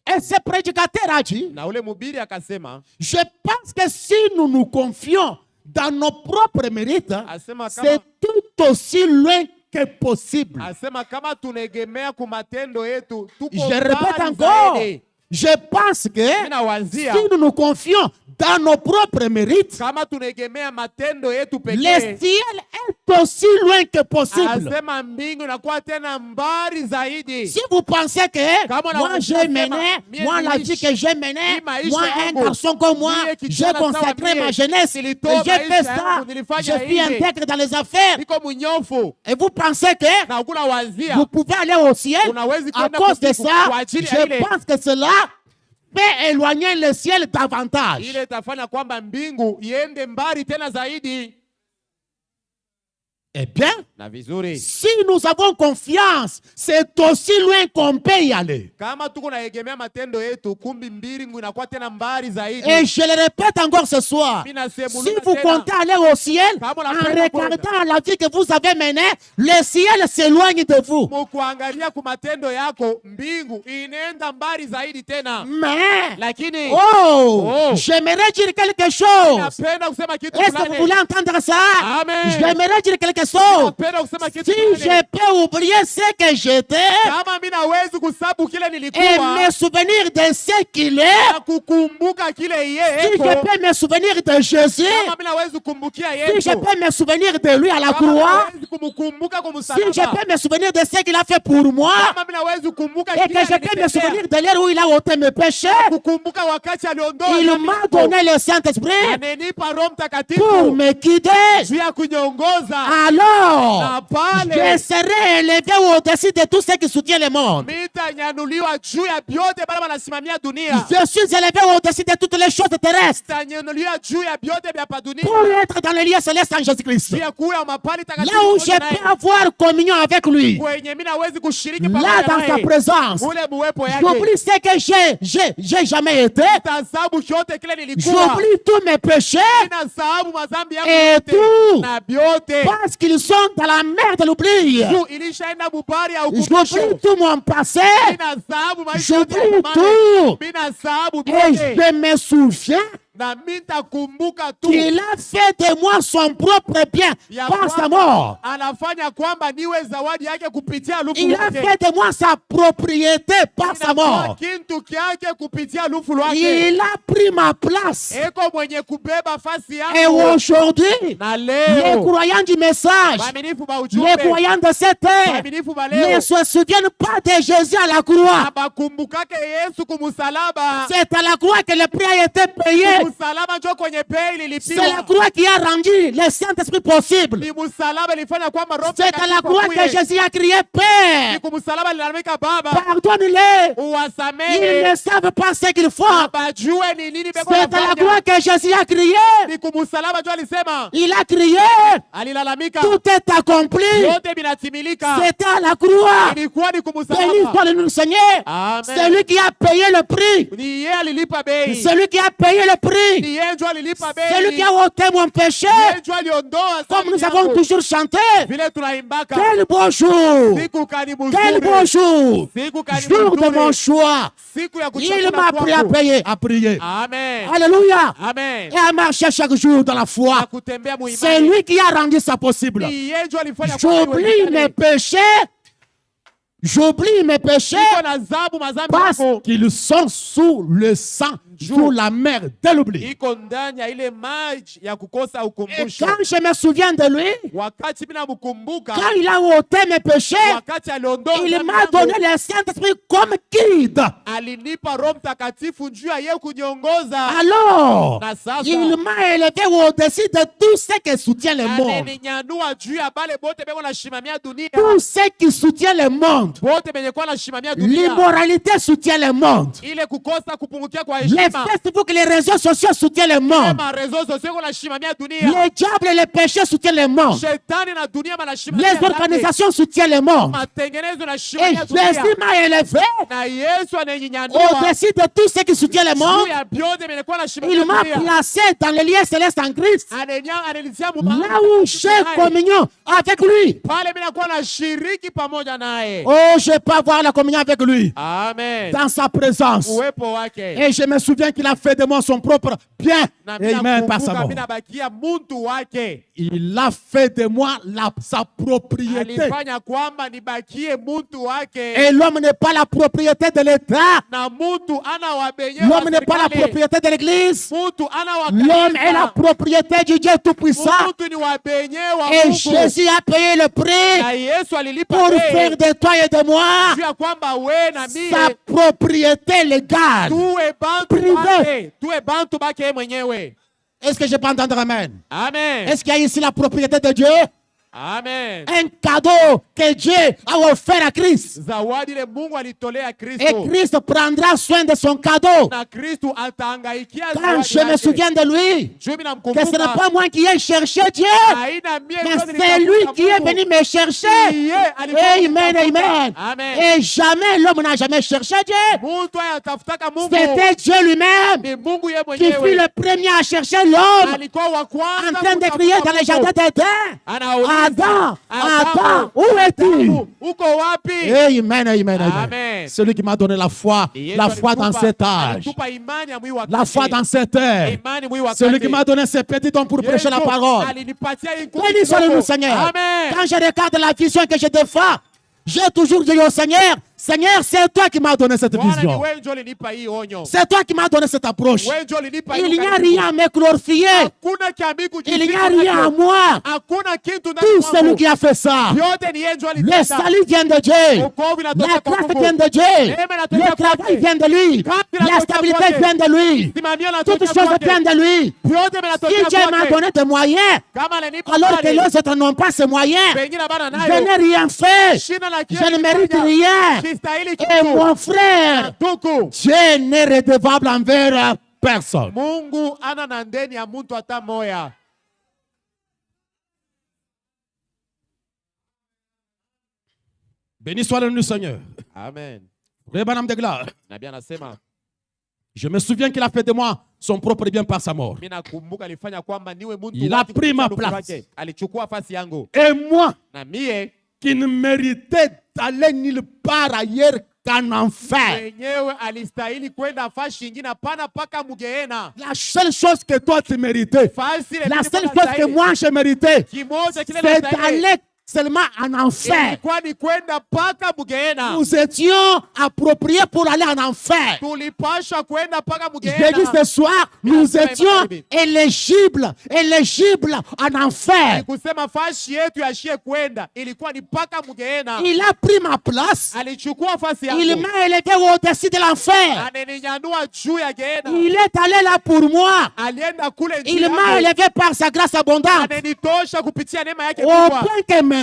Et ce prédicateur a dit, Na ule mhubiri akasema, je pense que si nous nous confions dans nos propres mérites, asema c'est kama tout aussi loin que possible. asema kama tunegemea ku matendo yetu tuko Je répète mbali encore, zaidi. je pense que Mimi nawazia si nous nous confions dans nos propres mérites, kama tunegemea matendo yetu le pekee, ciel est aussi loin que possible. asema mbingu inakuwa tena mbali zaidi. Si vous pensez que Kama moi j'ai unasema, mené, mie moi la vie niliishi, que j'ai menée, hii maisha moi un yangu, garçon comme moi, mie j'ai kijana sawa consacré mie, ma jeunesse, et nilitoa j'ai fait maisha ça, yangu, nilifanya je suis hivi. intègre dans les affaires. Niko mnyofu Et vous pensez que na ukuna wazia vous pouvez aller au ciel unawezi à kwenda cause de kusifu ça? kwa ajili ya ile. Je pense que cela fait éloigner le ciel davantage. Ile itafanya kwamba mbingu iende mbali tena zaidi. Eh bien, Na vizuri, si nous avons confiance, c'est aussi loin qu'on peut y aller. kama tuko naegemea matendo yetu, kumbi mbingu inakuwa tena mbali zaidi. Et je le répète encore ce soir. Mimi nasema Si vous comptez aller au ciel, Kama en unapenda regardant la vie que vous avez menée, le ciel s'éloigne de vous. mukuangalia ku matendo yako, mbingu inaenda mbali zaidi tena. Mais, Lakini oh, j'aimerais dire quelque chose. napenda kusema kitu Est-ce que vous fulani. voulez entendre ça? Amen. J'aimerais dire quelque chose. Napenda kusema kitu Si fulani. je peux oublier ce que j'étais Kama mimi nawezi kusabu kile et nilikuwa me souvenir de ce qu'il est, na kukumbuka kile si yeye je peux me souvenir de Jésus, kama mimi nawezi kumbukia si Yesu, je peux me souvenir de lui à la kama croix, nawezi kumkumbuka kwa si je msalaba, peux me souvenir de ce qu'il a fait pour moi, kama mimi nawezi kukumbuka et kile que je peux me alinitendea, souvenir de l'heure où il a ôté mes péchés, kukumbuka wakati aliondoa il dhambi m'a yangu, donné le Saint-Esprit amenipa Roho pour Mtakatifu me guider. juu ya kunyongoza, Alors, na je pale serai élevé au-dessus de tout ce qui soutient le monde. mitanyanuliwa juu ya vyote bali wanasimamia dunia, Je suis élevé au-dessus de toutes les choses terrestres mitanyanuliwa juu ya vyote vya pa dunia, pour être dans les lieux célestes en Jésus-Christ. juu ya kuwa mapali takatifu Là où pamoja je naye, peux avoir communion avec lui. kwenye mimi nawezi kushiriki Là pamoja dans sa naye, présence. ule muwepo yake. J'oublie ce que j'ai jamais été. Tasabu chote kile nilikuwa, J'oublie tous mes péchés ninasahabu madhambi yangu et yote tout. na vyote, Parce qu'ils sont dans la mer de l'oubli. juu ilishaenda mubari ya ukumbusho. J'oublie tout mon passé. Ninasahabu maisha yote ya J'oublie zamani, tout. ninasahabu Et vyote, je me souviens na mimi nitakumbuka tu qu'il a fait de moi son propre bien ya par sa kwamba mort. anafanya kwamba niwe zawadi yake kupitia lufu Il a lwake. fait de moi sa propriété par sa Inakuwa mort. kintu kyake kupitia lufu lwake. Il a pris ma place. Eko mwenye kubeba fasi Et yangu. aujourd'hui, Na les leo croyants du message, waaminifu ba les ujumbe, croyants de cette ère, waaminifu ba ne leo se souviennent pas de Jésus à la croix. abakumbukake Yesu kumusalaba. C'est à la croix que le prix a été payé. Musalaba njo kwenye bei C'est la ililipiwa. croix qui a rendu le Saint-Esprit possible. Ni musalaba ilifanya kwamba Roho C'est à la Mtakatifu croix que akuye. Jésus a crié, Ni Père, kumusalaba lilalamika, Baba pardonne-les. Ils uwasamehe, ne savent pas ce qu'ils font. abajue ni nini beko C'est à la nafanya. croix que Jésus a crié. Ni kumusalaba njo alisema, Il a crié, alilalamika, tout est accompli. yote binatimilika. C'était à la croix. Ilikuwa ni Béni kumusalaba. soit le nom du Seigneur. Amen. Celui qui a payé le prix. Ni yeye alilipa bei. Celui qui a payé le prix. Ni yeye njo alilipa bei. Celui qui a ôté mon péché. Yeye njo aliondoa Comme dhambi nous yangu. avons toujours chanté. Vile tunaimbaka. Quel beau jour. Siku karibu Quel nzuri. beau jour. Siku karibu Jour de nzuri. mon choix. Siku ya Il kuchagua m'a appris à kwangu. payer, à prier. Amen. Alléluia. Amen. Et à marcher chaque jour dans la Na foi. kutembea C'est muimani. lui qui a rendu ça possible. Ni yeye njo alifanya kwamba J'oublie iwezekane. mes péchés J'oublie mes péchés iko na zabu mazambi parce yako, qu'ils sont sous le sang, sous la mer de l'oubli. iko ndani ya ile maji ya kukosa Et ukumbusho. quand je me souviens de lui, Wakati mimi namkumbuka, quand il a ôté mes péchés, wakati aliondoa il dhambi m'a yangu, donné le Saint-Esprit comme guide. alinipa Roho Mtakatifu njuu ya yeye kuniongoza. Alors, Na sasa il m'a élevé au-dessus de tout ce qui soutient le monde. ananinyanyua juu ya bale bote beko nashimamia dunia, Tout ce qui soutient le monde. bote benye kwa nashimamia dunia, L'immoralité soutient le monde. ile kukosa kupungukia kwa Les heshima, Facebook, les réseaux sociaux soutiennent le monde. ma réseaux sociaux kwa nashimamia dunia, Les diables et les péchés soutiennent le monde. shetani na dunia manashimamia Les organisations soutiennent le monde. matengenezo na Et shimamia dunia, Jésus m'a élevé na Yesu ananinyanyua au-dessus de tout ce qui soutient le juu monde. ya vyote benye kwa nashimamia Il m'a dunia, placé dans les lieux célestes en Christ. ananitia Là où j'ai communion avec lui. pale mimi nakuwa nashiriki pamoja naye. Oh, je peux avoir la communion avec lui. Amen. Dans sa présence. Uwepo wake. Et je me souviens qu'il a fait de moi son propre bien. Na mimi Amen, par sa nakumbuka mort. mimi nabakia muntu wake. Il a fait de moi sa propriété. Alifanya kwamba nibakie muntu wake. Et l'homme n'est pas la propriété de l'État. Na muntu ana wabenye. L'homme n'est pas la propriété de l'Église. Muntu ana wa L'homme est la propriété du Dieu Tout-Puissant. Muntu ni wabenye wa Et Mungu. Jésus a payé le prix Na Yesu alilipa pour bei. faire de toi et de moi Juu ya kwamba we na sa mie propriété légale. tuwe bantu Privé. bake. Tuwe bantu bake yeye mwenyewe. Est-ce que je peux entendre Amen? Amen. Est-ce qu'il y a ici la propriété de Dieu? Amen. Un cadeau que Dieu a offert à Christ. Zawadi ile Mungu alitolea Et Kristo. Christ prendra soin de son cadeau. Na Kristo atahangaikia Quand zawadi je me yake. souviens de lui, Juu mimi que ce n'est namkumbuka. pas moi qui ai cherché Dieu, Haina mie mais ndio c'est nilitafuta lui qui est Mungu. venu me chercher. Yeye alikuwa Amen, anitafuta. amen. Amen. Et jamais l'homme n'a jamais cherché Dieu. Mtu ayatafutaka Mungu. C'était Dieu lui-même Ni Mungu yeye qui fut mwenyewe. le premier à chercher l'homme Alikuwa wa kwanza en train de kutafuta crier dans le Mungu. jardin d'Éden. Anauliza, Adam, où es-tu? Uko wapi? Amen, amen, amen. Amen. Celui qui m'a donné la foi Yesu dans alitupa- cet âge, alitupa imani ya mwili wa la foi kati. dans cette heure. Imani mwili wa Celui kati. qui m'a donné ses petits dons pour prêcher la Yesu parole. alinipatia hii nguvu Béni soit le kidogo. nom, Seigneur. Amen. Quand je regarde la vision que je défends, j'ai toujours dit au Seigneur, Seigneur, c'est toi qui m'as donné cette Bwana ni vision. wewe ndio ulinipa hii onyo. C'est toi qui m'as donné cette approche. Wewe ndio ulinipa hii Il n'y a ukaribu. rien à me glorifier. Hakuna kiambi Il n'y a kujificha rien à nacho. moi. Hakuna kitu ndani Tout celui mwangu. qui a fait ça. Yote ni yeye ndio Le alitenda. salut vient de Dieu. Wokovu inatoka La kwa grâce Mungu. vient de Dieu. Neema inatoka Le travail kwake. vient de lui. Kazi La inatoka stabilité kwake. vient de lui. Simamia inatoka Toutes choses kwake. viennent de lui. Vyote Si vinatokea Dieu m'a kwake. donné des moyens, Kama alinipa alors que mali, les autres n'ont pas ces moyens, pengine bana je nayo. n'ai rien fait. Shina la Je ne mérite rien. Sistahili Et kitu. mon frère, Tuku. Dieu n'est redevable envers personne. Mungu ana na ndeni ya mtu hata moya. Béni soit le nom du Seigneur. Amen. Frère Branham de gloire. Nabii anasema, Je me souviens qu'il a fait de moi son propre bien par sa mort. mimi nakumbuka alifanya kwamba niwe mtu Il a wake pris ma kupitia place. wake. Alichukua nafasi yangu. Et moi, Na mie qui ne méritais d'aller nulle part ailleurs qu'en enfer. mwenyewe alistahili kwenda fasi nyingine hapana paka mugeena. La seule chose que toi tu méritais, Fasi ile la mimi seule nilikuwa chose que nastahili. moi je méritais, Kimoja kile c'est nastahili. d'aller seulement en enfer. Ilikuwa ni kwenda paka mugeena. Nous étions appropriés pour aller en enfer. Tulipashwa kwenda paka Je dis mugeena. ce soir, nous étions éligibles en enfer. Ni kusema fasi yetu yashie kwenda ilikuwa ni paka mugeena. Il a pris ma place. Alichukua nafasi Il yangu. m'a élevé au-dessus de l'enfer. Ananinyanyua juu ya geena. Il est allé là pour moi. Alienda kule Il njia m'a yangu. élevé par sa grâce abondante. Ananitosha kupitia neema yake Au kubwa. point que maintenant,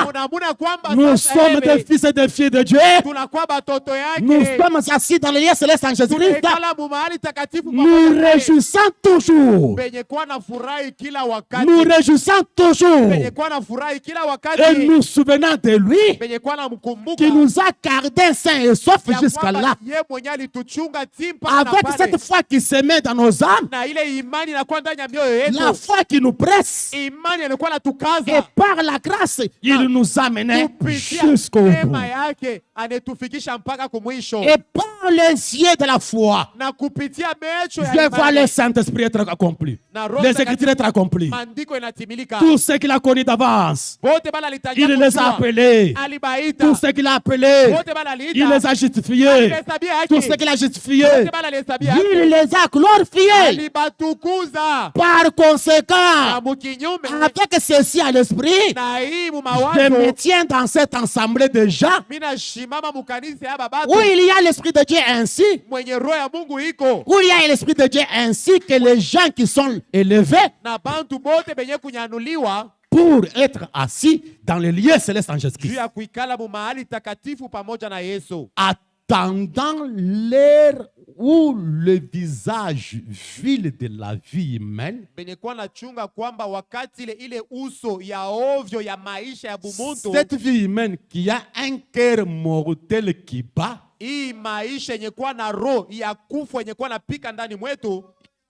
Unaona kwamba nous sasa sommes des hivi fils et des filles de Dieu. tunakuwa batoto Nous yake. sommes assis dans les lieux célestes en Jésus-Christ. Tunaikala mu mahali takatifu Nous pamoja naye. réjouissons toujours. Penye kuwa na furahi kila wakati. Nous réjouissons toujours. Penye kuwa na furahi kila Et wakati. nous souvenons de lui Penye kuwa na mkumbuka. qui nous a gardés sains et saufs ya jusqu'à kwamba là. yeye mwenyewe alituchunga mpaka na Avec pale. cette foi qui se met dans nos âmes, Na ile imani inakuwa ndani ya mioyo yetu. la foi qui nous presse, Imani inakuwa et natukaza. par la grâce grâce, il nous a menés kupitia jusqu'au bout. neema yake anetufikisha mpaka kumwisho, Et par les yeux de la foi, na kupitia mecho ya je vois le imani Saint-Esprit être accompli. na Roho Les Mtakatifu, Écritures être accomplies. maandiko inatimilika. Tout ce qu'il a connu d'avance, Bote bala litajia il les a kujua, appelés. alibaita. Tout ce qu'il a appelés, Bote bala liita, il les a justifiés. alihesabia haki. Tout ce qu'il a justifié, Bote bala alihesabia haki. il les a glorifiés. Alibatukuza. Par Na conséquent, mukinyume avec ceci à l'esprit, na hii je mumawazo, me tiens dans cette assemblée de gens mina shimama mukanisa ya babatu où il y a l'Esprit de Dieu ainsi, mwenye roho ya Mungu iko où il y a l'Esprit de Dieu ainsi que les gens qui sont élevés na bantu bote benye kunyanuliwa pour être assis dans les lieux célestes en juu Jésus-Christ, ya kuikala mu mahali takatifu pamoja na Yesu, attendant l'heure où le visage vil de la vie humaine, benye kuwa nachunga kwamba wakati ile uso ya ovyo ya maisha ya bumuntu, cette vie humaine qui a un cœur mortel qui bat, hii maisha yenye kuwa na roho ya kufa yenye kuwa napika ndani mwetu,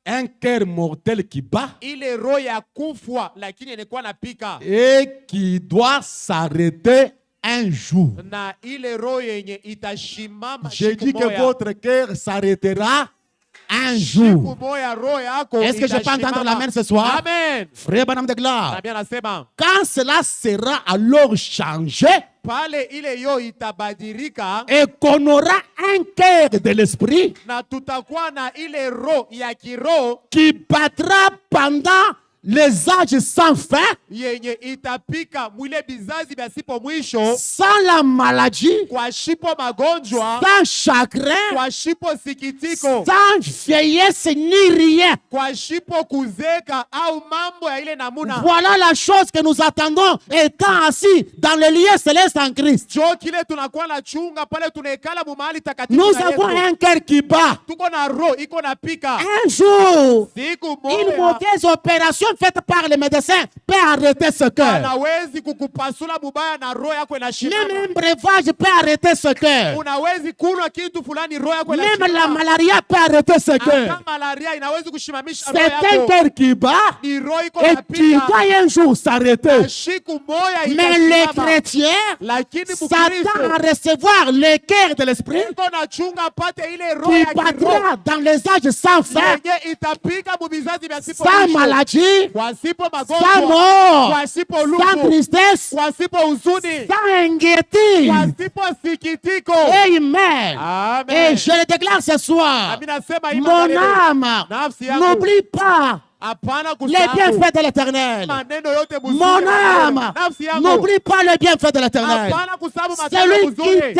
un cœur mortel qui bat ile roho ya kufwa lakini yenye kuwa napika, et qui doit s'arrêter un jour. na ile roho yenye itashimama J'ai siku dit que moya. votre cœur s'arrêtera un Siku jour. moya roho yako Est-ce que je peux itashimama. entendre l'amen ce soir? Amen. Frère Bonhomme de gloire. Na bien nasema Quand cela sera alors changé pale ile yo itabadilika et qu'on aura un cœur de l'esprit na tutakuwa na ile roho ya kiroho qui battra pendant les âges sans fin, yenye itapika mwile bizazi vya sipo mwisho, sans la maladie, kwa shipo magonjwa, sans chagrin, kwa shipo sikitiko, sans vieillesse ni rien. kwa shipo kuzeka au mambo ya ile namuna. Voilà la chose que nous attendons étant assis dans le lieu céleste en Christ. Jo kile tunakuwa na chunga pale tunaekala mu mahali takatifu Nous na avons Yesu. un cœur qui bat. Tuko na roho iko na pika. Un jour, Siku une moja mauvaise opération faite par les médecins peut arrêter ce cœur. unawezi kukupasula mubaya na roho yako Même inashimama. un breuvage peut arrêter ce cœur. Unawezi kunywa kitu fulani roho yako Même la inashimama. malaria peut arrêter ce Hata cœur. malaria inawezi kushimamisha roho C'est un yako. cœur qui bat Ni roho iko et na qui pika. doit un jour s'arrêter. Na siku moja Mais les itasimama. chrétiens Lakini s'attendent à Mkristo recevoir le cœur de l'esprit iko na chunga apate ile roho qui ya kiroho battra dans les âges sans fin, yenye itapika mu vizazi vya sipo sans mwisho. maladie, Kwa sipo sans magonjwa, mort, kwa sipo sans lugu, tristesse, kwa sipo huzuni, sans inquiétude. kwa sipo sikitiko. Amen. Et Amen. je le déclare ce soir. Nami nasema hii Mon maneno. âme, Nafsi yangu, n'oublie pas hapana les kusahau bienfaits de l'éternel. maneno yote mzuri. Mon âme, Nafsi yangu, n'oublie pas les bienfaits de l'éternel. hapana kusahau matendo Celui mzuri.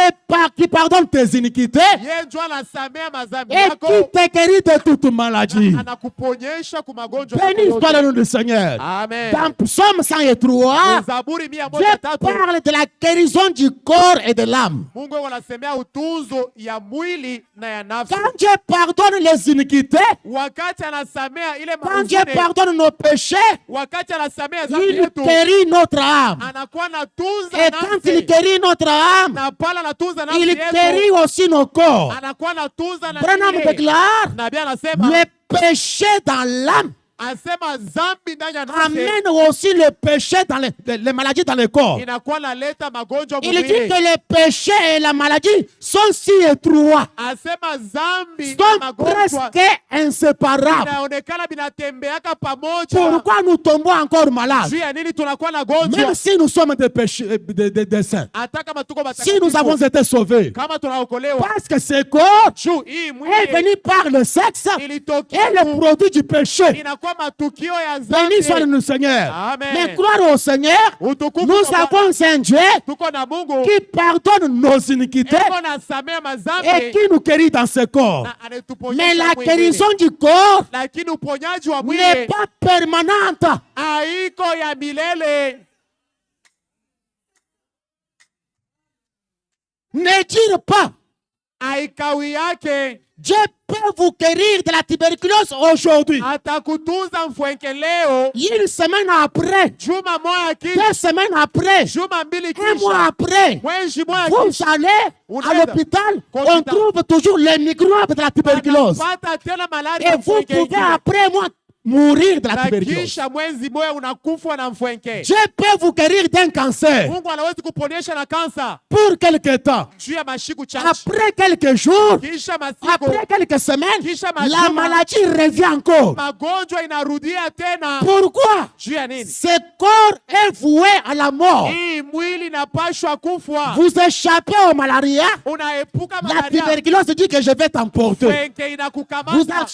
qui pardonne tes iniquités Yeye ndio anasamea madhambi et yako, qui te guérit de toute maladie. anakuponyesha kwa magonjwa Béni yako soit le yote. nom du Seigneur. Amen. Dans Psaume 103, Zaburi 103 Dieu parle de la guérison du corps et de l'âme. Mungu anasemea utunzo ya mwili na ya nafsi. Quand Dieu pardonne les iniquités, Wakati anasamea ile quand Dieu mahuzuni, pardonne nos péchés, wakati anasamea dhambi il yetu, guérit notre âme. anakuwa anatunza Et quand il nafsi. guérit notre âme, Na pale anatunza nafsi il yetu, guérit aussi nos corps. anakuwa anatunza na Branham mwili. déclare, Nabii anasema le péché dans l'âme asema dhambi ndani ya nafsi amène aussi le péché dans les maladies dans le corps. inakuwa naleta magonjwa Il dit mwilini. que le péché et la maladie sont si étroits, Asema dhambi na sont magonjwa presque inséparables. inaonekana vinatembeaka pamoja. Pourquoi nous tombons encore malades? Juu ya nini tunakuwa na Même gonjwa? si nous sommes des péchés, des saints, Hata kama tuko si nous avons watakatifu, été sauvés, kama tunaokolewa, parce que ce corps juu hii est mwili venu par le sexe et ilitokea le produit du péché. inakuwa matukio ya Béni soit dhambi. le Seigneur. Amen. Mais gloire au Seigneur, Utukufu nous kwa Bwana. avons un Dieu Tuko na Mungu qui pardonne nos iniquités eko nasamea et madhambi qui nous guérit dans ce corps. na Mais anatuponyesha la mwili. guérison du corps Lakini uponyaji wa n'est mwili pas permanente. haiko ya milele. Ne dire pas, Haikawi yake Dieu peut vous guérir de la tuberculose aujourd'hui. atakutunza mfwenke leo, Une semaine après, juma moja kisha, 2 semaines après, juma mbili 1 mois kisha, après, mwezi moja vous kisha, allez à Unaenda. l'hôpital, on Hospital. trouve toujours les microbes de la tuberculose. anapata tena Et malaria vous mfwenke pouvez ingine. après moi mourir de la na tuberculose. kisha mwezi moya unakufa na mfwenke. Dieu peut vous guérir d'un cancer Mungu anaweza kuponyesha na kansa pour quelque temps. juu ya mashiku chache. Après quelques jours, Kisha masiku, après quelques semaines, Kisha la majuma, maladie revient encore. magonjwa inarudia tena. Pourquoi? Juu ya nini? Ce corps est voué à la mort. Hii mwili inapashwa kufwa. Vous échappez au malaria. Unaepuka La malaria. tuberculose dit que je vais t'emporter. Mfwenke Vous inakukamata.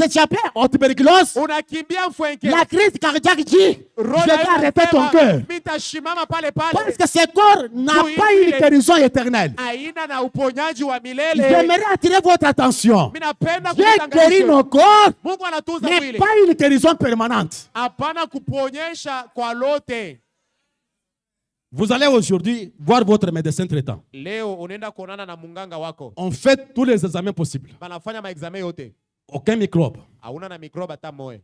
échappez au tuberculose. Unakimbia mfwenke. La crise cardiaque dit, Roho je vais inasema, arrêter ton cœur. mitashimama pale pale. Parce que ce corps n'a Oui, pas une oui. guérison éternelle. Aina na uponyaji wa milele. J'aimerais attirer votre attention. Mimi napenda Dieu guérit kutangaza. nos corps, Mungu anatuza mais mwili. pas une guérison permanente. Hapana kuponyesha kwa lote. Vous allez aujourd'hui voir votre médecin traitant. Leo unaenda kuonana na munganga wako. On fait tous les examens possibles. Banafanya maexame yote. Aucun microbe. Hauna na mikroba hata moja.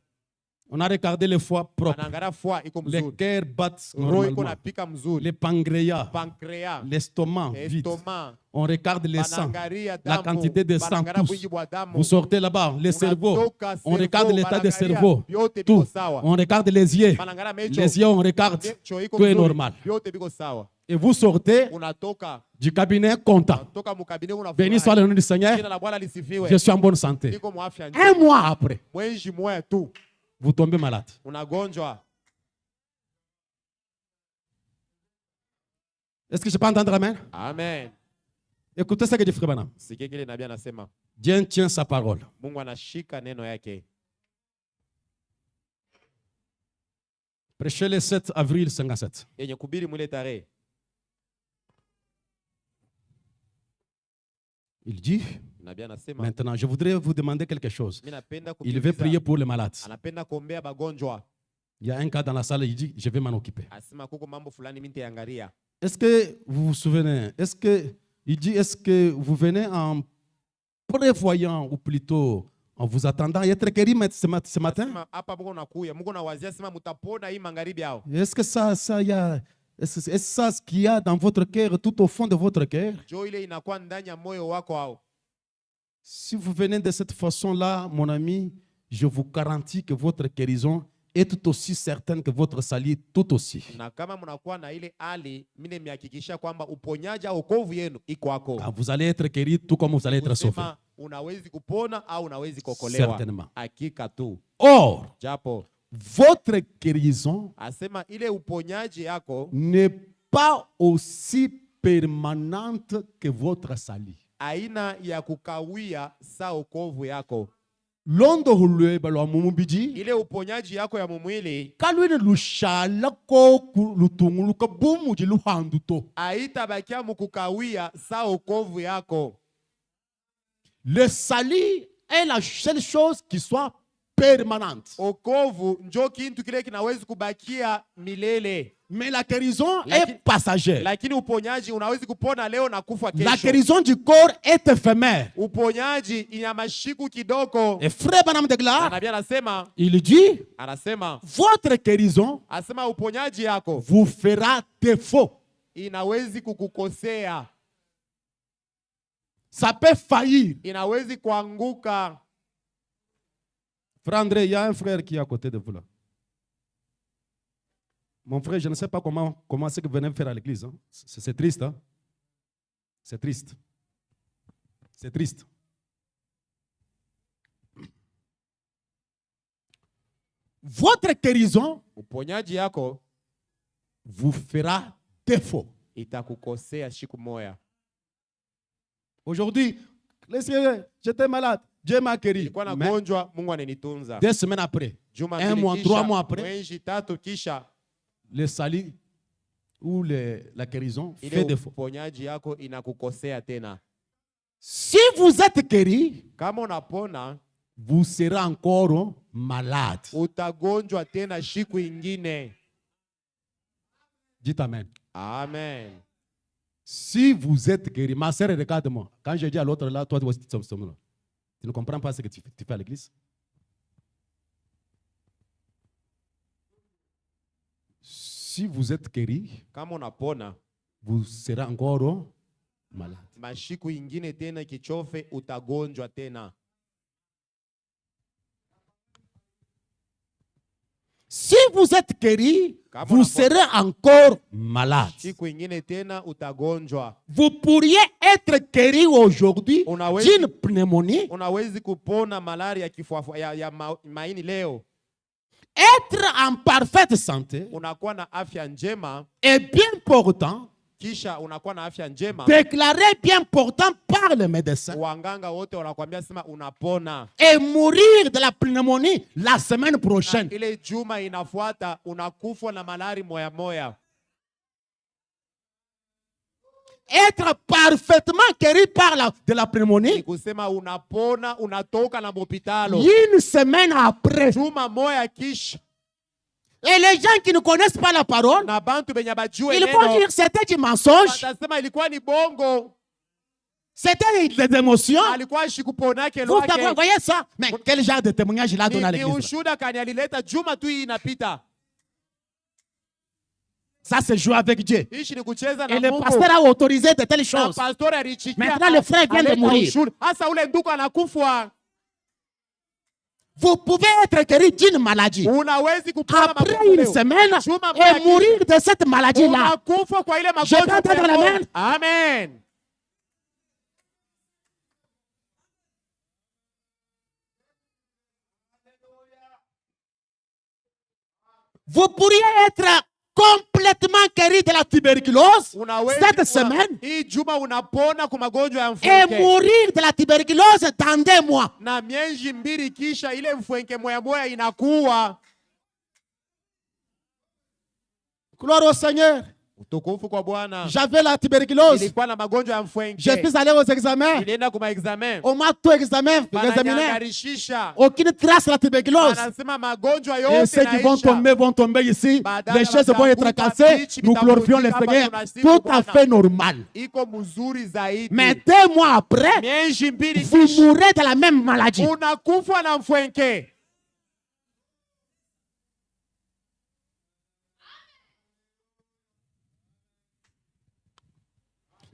On a regardé les foies propres. Anaangalia foie iko Les mzuri. cœurs battent Roho iko normalement. napika mzuri. Les pancréas, Pancreas, l'estomac vide. estomac, On regarde les sangs, banangalia la damu, quantité de sang, banangalia tous. wingi wa damu. Vous sortez là-bas, les cerveaux. Unatoka On regarde cerveau, l'état des banangalia, cerveaux. vyote biko Tout. sawa. On regarde les yeux. Banangalia mecho, Les yeux, on regarde. mecho iko Tout est mzuri, normal. vyote biko sawa. Et vous sortez Unatoka, du cabinet content. unatoka mukabine Béni soit le nom du Seigneur. Jina la Bwana lisifiwe. Je suis en bonne santé. Niko muafya Un njema. mois après, Mwezi mmoja tu vous tombez malade. unagonjwa. Est-ce que je peux entendre amen? Amen. Écoutez ce que dit Frère Branham. Sikia kile nabii anasema. Dieu tient sa parole. Mungu anashika neno yake. Prêchez le 7 avril 57. Yenye kubiri mwile tarehe. Il dit, Nabii anasema. maintenant, je voudrais vous demander quelque chose. Mimi napenda Il veut prier pour les malades. Anapenda kuombea bagonjwa. Il y a un cas dans la salle, il dit, je vais m'en occuper. Asema kuko mambo fulani mimi nitaangalia. Est-ce que vous vous souvenez? Il dit, est-ce que vous venez en prévoyant ou plutôt en vous attendant à être guéri ce matin? Asema hapa Mungu nakuya. Mungu nawazia sema mtapona hii magharibi yao. Est-ce que est-ce ça ce qu'il y a dans votre cœur, tout au fond de votre cœur? Jo ile inakuwa ndani ya moyo wako hao. Si vous venez de cette façon-là, mon ami, je vous garantis que votre guérison est tout aussi certaine que votre salut, tout aussi. Na kama mnakuwa na ile hali, mimi nimehakikisha kwamba uponyaji au wokovu yenu iko kwako. Ah, vous allez être guéri tout comme vous allez être sauvé. Kusema unawezi kupona au unawezi kuokolewa. Certainement. Hakika tu. Or, Japo votre guérison asema ile uponyaji yako n'est pas aussi permanente que votre salut. aina ya kukawia sa wokovu yako. Londo hulweba lwa mumubiji Ile uponyaji yako ya mumwili kalwene lushala ko lutunguluka bumuji luhanduto. haitabakia mukukawia sa wokovu yako. Le salut est la seule chose qui soit permanente. Wokovu njo kintu kile kinawezi kubakia milele. Mais la guérison Lakini- est passagère. Lakini uponyaji unawezi kupona leo na kufa La kesho. guérison du corps est éphémère. Uponyaji ina mashiku kidogo. Et frère Branham Na déclare, nabii anasema, il dit, votre guérison asema uponyaji yako vous fera défaut. inawezi kukukosea, Ça peut faillir. inawezi kuanguka. Frère André, il y a un frère qui est à côté de vous là. Mon frère, je ne sais pas comment c'est que vous venez faire à l'église. Hein. C'est triste. Hein? C'est triste. C'est triste. Votre guérison Uponyaji yako vous fera défaut. itakukosea siku moya. Aujourd'hui, j'étais malade, Dieu m'a guéri. Nilikuwa Mais nagonjwa, Mungu ananitunza. 2 semaines après, Juma un mbili mois, kisha, 3 mois après, mwezi tatu kisha, le salut ou la guérison ile fait défaut. uponyaji yako inakukosea tena. Si vous êtes guéri, Kama unapona, vous serez encore malade. utagonjwa tena siku ingine. Dites Amen. Amen. Si vous êtes guéri, ma sœur, regarde-moi. Quand je dis à l'autre là, toi, tu ne comprends pas ce que tu fais à l'église. Si vous êtes guéri, Kama unapona, vous serez encore malade. mashiku ingine tena kichofe, utagonjwa tena. Si vous êtes guéri, Kama vous serez encore malade. siku ingine tena utagonjwa. Vous pourriez être guéri aujourd'hui Unawezi- d'une pneumonie, Unawezi kupona malaria ya kifua maini leo, être en parfaite santé unakuwa na afya njema, et bien portant, kisha unakuwa na afya njema, déclaré bien portant par le médecin, wanganga wote wanakuambia sema unapona. et mourir de la pneumonie la semaine Na prochaine. ile juma inafuata unakufa na malari moya moya. Être parfaitement guéri par de la Ni pneumonie, kusema unapona, unatoka na mopitalo une semaine après. juma moya kisha. Et les gens qui ne connaissent pas la parole, Na bantu benye bajue ils vont neno dire c'était du mensonge, watasema ilikuwa ni bongo, c'était des émotions. alikuwa shikuponake Vous lwake. voyez ça? Mais quel genre de témoignage il a donné à Ni l'église? ushuda kani alileta juma tu hii inapita. Ça, c'est jouer avec Dieu. Ishi ni kucheza Et na le Mungu. pasteur a autorisé de telles Na choses. pastori alichikia Maintenant, le frère vient de aleta mourir. ushuda. Hasa ule ndugu anakufa. Vous pouvez être guéri d'une maladie. Unawezi kupona Après magonjwa une leo. semaine Juma moja et mourir de cette maladie-là. unakufa kwa ile Je peux magonjwa. entendre l'amen? Amen. Vous pourriez être complètement guéri de la tuberculose Unawezi cette kuwa- semaine hii juma unapona kwa magonjwa ya et mfuke. mourir de la tuberculose dans 2 mois. Na miezi mbili kisha ile mfuenke moya moya inakuwa. Gloire au Seigneur. Utukufu kwa Bwana. J'avais la tuberculose. Ilikuwa na magonjwa ya mfuenke. Je suis allé aux examens. Ilienda kuma examen. On m'a tout examiné. Bananyangarishisha. Aucune trace de la tuberculose. Anasema magonjwa Et yote ceux qui vont tomber ici, Badala les choses vont être wataanguka, cassées. bichi Nous glorifions le vitamrudika Seigneur. hapa tunasifu Tout Bwana. à fait normal. Iko mzuri zaidi. Mais 2 mois après, Miezi mbili vous kisha mourrez de la même maladie. unakufa na mfuenke.